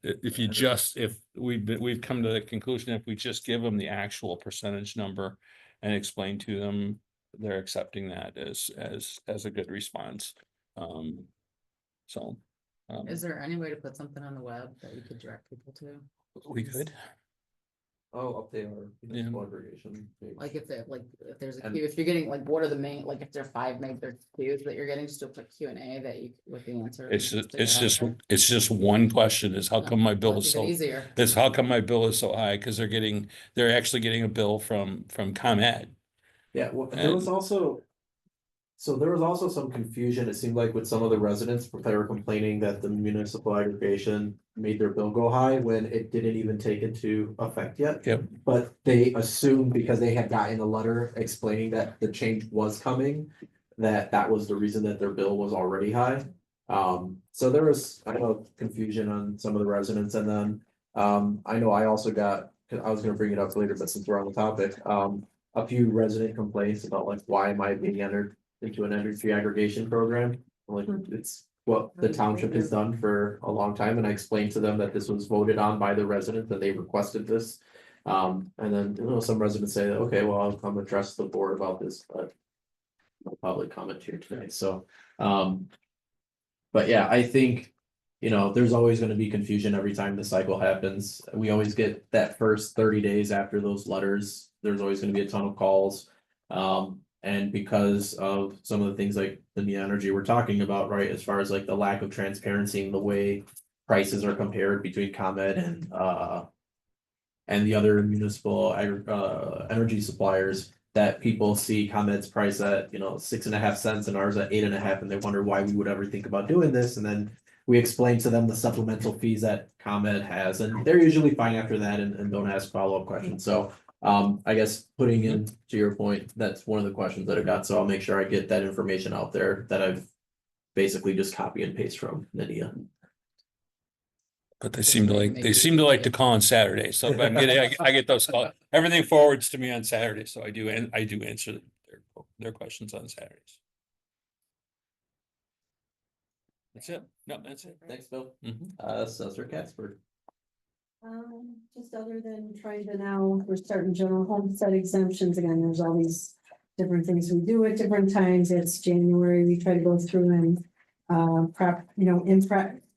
Speaker 3: if we've come to the conclusion, if we just give them the actual percentage number and explain to them, they're accepting that as a good response.
Speaker 1: Is there any way to put something on the web that you could direct people to?
Speaker 3: We could.
Speaker 2: Oh, update our
Speaker 3: Yeah.
Speaker 2: aggregation.
Speaker 1: Like if there's a
Speaker 2: And-
Speaker 1: queue, if you're getting like, what are the main, like if there are 5 major queues that you're getting, just do a quick Q&A that you with the answer.
Speaker 3: It's just one question is how come my bill is so,
Speaker 1: Easier.
Speaker 3: it's how come my bill is so high? Cause they're actually getting a bill from ComEd.
Speaker 2: Yeah, well, there was also some confusion, it seemed like, with some of the residents that were complaining that the municipal aggregation made their bill go high when it didn't even take into effect yet.
Speaker 3: Yep.
Speaker 2: But they assumed because they had gotten a letter explaining that the change was coming, that was the reason that their bill was already high. So there was, I know, confusion on some of the residents, and then, I know I also got, I was gonna bring it up later, but since we're on the topic, a few resident complaints about like, why am I being entered into an energy aggregation program? Like, it's what the township has done for a long time, and I explained to them that this was voted on by the residents, that they requested this. And then, you know, some residents say, okay, well, I'll come address the board about this, but no public comment here today, so, but yeah, I think, you know, there's always gonna be confusion every time the cycle happens. We always get that first 30 days after those letters, there's always gonna be a ton of calls. And because of some of the things like the new energy we're talking about, right, as far as like the lack of transparency in the way prices are compared between ComEd and the other municipal energy suppliers, that people see ComEd's price at, you know, 6.5 cents and ours at 8.5, and they wonder why we would ever think about doing this. And then we explain to them the supplemental fees that ComEd has, and they're usually fine after that and don't ask follow-up questions. So I guess putting in to your point, that's one of the questions that I got, so I'll make sure I get that information out there that I've basically just copy and paste from Nydia.
Speaker 3: But they seem to like to call on Saturday, so if I'm getting, I get those calls, everything forwards to me on Saturday, so I do answer their questions on Saturdays. That's it, no, that's it.
Speaker 2: Thanks, Bill.
Speaker 3: Mhm.
Speaker 2: Assessor Casper.
Speaker 5: Just other than trying to now, we're starting general homestead exemptions again, there's all these different things we do at different times. It's January, we try to go through and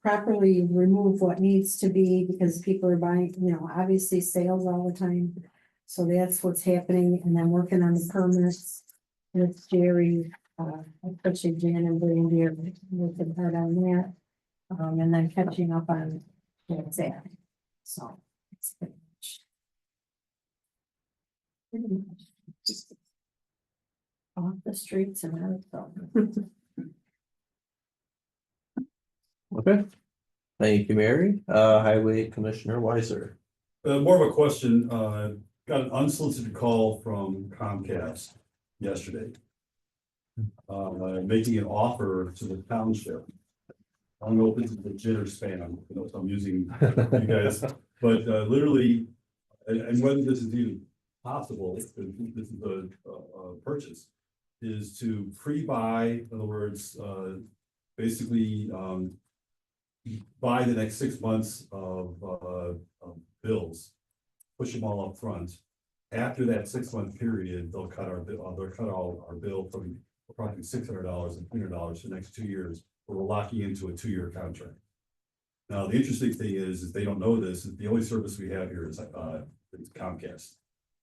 Speaker 5: properly remove what needs to be, because people are buying, you know, obviously sales all the time. So that's what's happening, and I'm working on the permits with Jerry, especially Jan and Brandy are working hard on that. And then catching up on what's that. So. it's pretty much just off the streets and out, so.
Speaker 2: Okay. Thank you, Mary. Highway Commissioner Weiser.
Speaker 6: More of a question, got an unsolicited call from Comcast yesterday. Making an offer to the township. I don't know if this is legit or spam, you know, so I'm using you guys, but literally, and whether this is even possible, if this is a purchase. Is to pre-buy, in other words, basically, buy the next 6 months of bills, push them all up front. After that 6 month period, they'll cut our bill, they'll cut all our bill from approximately $600 and $300 for the next 2 years. We're locking into a 2-year contract. Now, the interesting thing is they don't know this, the only service we have here is Comcast.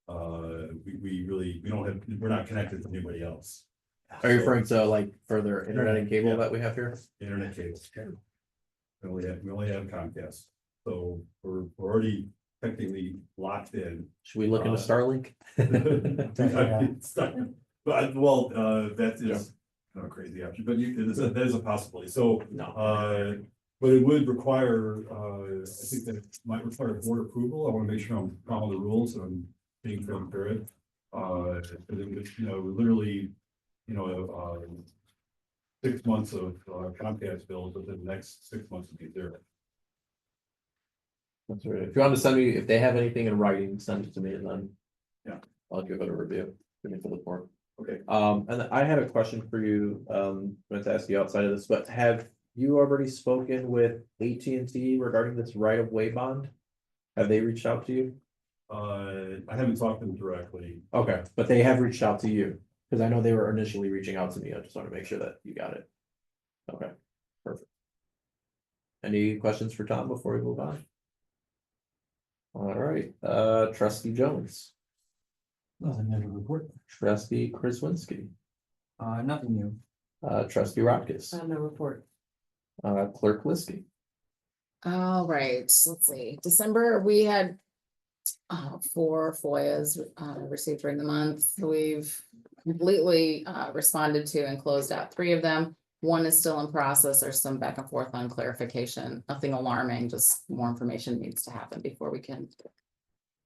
Speaker 6: We don't have, we're not connected to anybody else.
Speaker 2: Are you referring to like further internet and cable that we have here?
Speaker 6: Internet cable. We only have Comcast, so we're already technically locked in.
Speaker 2: Should we look into Starlink?
Speaker 6: But, well, that is kind of a crazy option, but that is a possibility, so,
Speaker 2: No.
Speaker 6: but it would require, I think that might require board approval. I want to make sure I'm following the rules and I'm being transparent. But it would, you know, literally, you know, 6 months of Comcast bills, within the next 6 months would be zero.
Speaker 2: That's right. If you want to send me, if they have anything in writing, send it to me and then.
Speaker 6: Yeah.
Speaker 2: I'll give it a review. Give me to look for.
Speaker 6: Okay.
Speaker 2: And I had a question for you, I'm going to ask you outside of this, but have you already spoken with AT&T regarding this right of way bond? Have they reached out to you?
Speaker 6: I haven't talked to them directly.
Speaker 2: Okay, but they have reached out to you, because I know they were initially reaching out to me, I just want to make sure that you got it. Okay, perfect. Any questions for Tom before we move on? All right, Trustee Jones.
Speaker 9: Nothing new to report.
Speaker 2: Trustee Krasinski.
Speaker 8: Nothing new.
Speaker 2: Trustee Rodkis.
Speaker 4: No report.
Speaker 2: Clerk Liskey.
Speaker 1: All right, let's see, December, we had 4 FOIAs received during the month. We've completely responded to and closed out 3 of them. 1 is still in process. There's some back and forth on clarification, nothing alarming, just more information needs to happen before we can,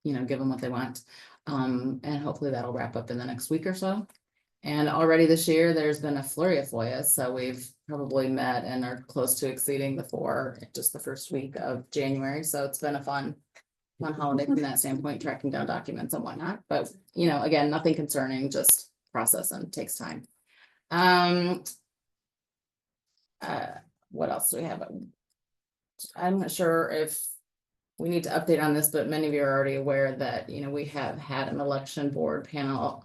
Speaker 1: you know, give them what they want. And hopefully that'll wrap up in the next week or so. And already this year, there's been a flurry of FOIA, so we've probably met and are close to exceeding the 4 just the first week of January. So it's been a fun holiday from that standpoint, tracking down documents and whatnot. But, you know, again, nothing concerning, just process and takes time. What else do we have? I'm not sure if we need to update on this, but many of you are already aware that, you know, we have had an election board panel.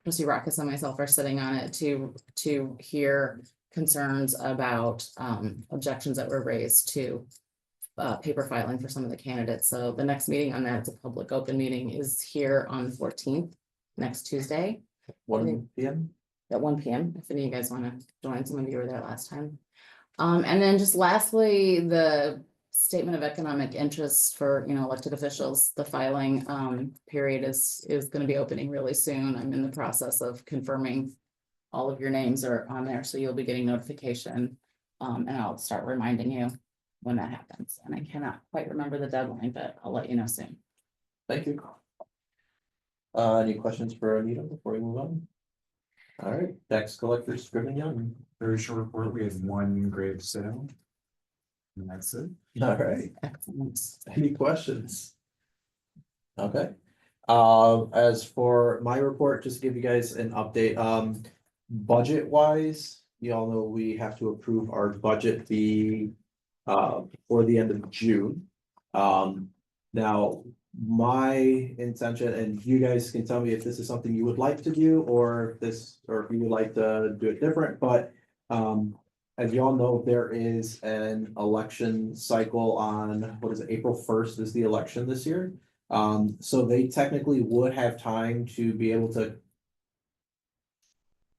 Speaker 1: Trustee Rockus and myself are sitting on it to hear concerns about objections that were raised to paper filing for some of the candidates. So the next meeting on that, it's a public open meeting, is here on the 14th, next Tuesday.
Speaker 2: 1 p.m.
Speaker 1: At 1 p.m. if any of you guys want to join. Some of you were there last time. And then just lastly, the statement of economic interest for, you know, elected officials, the filing period is going to be opening really soon. I'm in the process of confirming all of your names are on there, so you'll be getting notification. And I'll start reminding you when that happens. And I cannot quite remember the deadline, but I'll let you know soon.
Speaker 2: Thank you. Any questions for Anita before we move on? All right, tax collector Scriven Young.
Speaker 9: Very short report. We have 1 grave sale. And that's it.
Speaker 2: All right,
Speaker 1: Excellent.
Speaker 2: any questions? Okay. As for my report, just to give you guys an update, budget wise, you all know we have to approve our budget for the end of June. Now, my intention, and you guys can tell me if this is something you would like to do, or if you would like to do it different, but as you all know, there is an election cycle on, what is it, April 1st is the election this year. So they technically would have time to be able to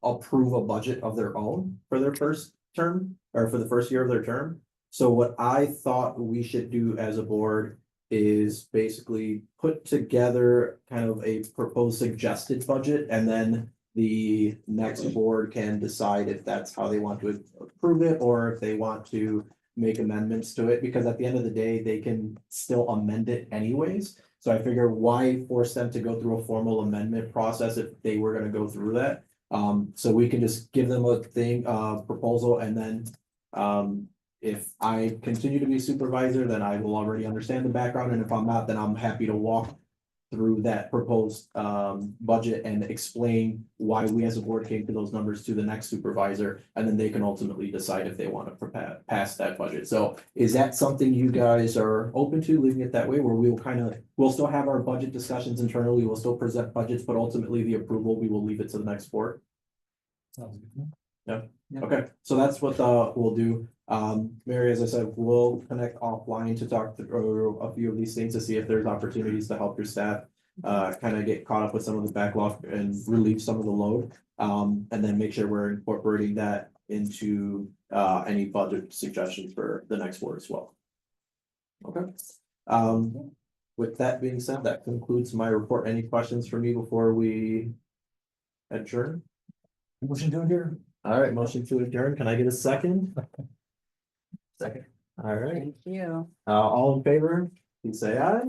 Speaker 2: approve a budget of their own for their first term, or for the first year of their term. So what I thought we should do as a board is basically put together kind of a proposed suggested budget, and then the next board can decide if that's how they want to approve it, or if they want to make amendments to it, because at the end of the day, they can still amend it anyways. So I figure why force them to go through a formal amendment process if they were gonna go through that? So we can just give them a thing, proposal, and then, if I continue to be supervisor, then I will already understand the background, and if I'm not, then I'm happy to walk through that proposed, budget and explain why we as a board came to those numbers to the next supervisor, and then they can ultimately decide if they want to pass that budget. So is that something you guys are open to, leaving it that way, where we'll we'll still have our budget discussions internally, we'll still present budgets, but ultimately the approval, we will leave it to the next board?
Speaker 9: Sounds good. Yeah.
Speaker 2: Okay, so that's what we'll do. Mary, as I said, we'll connect offline to talk through a few of these things to see if there's opportunities to help your staff. Kind of get caught up with some of the backlog and relieve some of the load. And then make sure we're incorporating that into any budget suggestions for the next board as well. Okay. With that being said, that concludes my report. Any questions for me before we adjourn?
Speaker 9: Motion to adjourn.
Speaker 2: All right, motion to adjourn. Can I get a second?
Speaker 9: Second.
Speaker 2: All right,
Speaker 1: Thank you.
Speaker 2: all in favor, please say aye.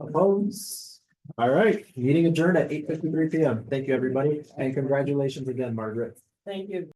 Speaker 2: Oppose? All right, meeting adjourned at 8:53 PM. Thank you, everybody, and congratulations again, Margaret.
Speaker 7: Thank you.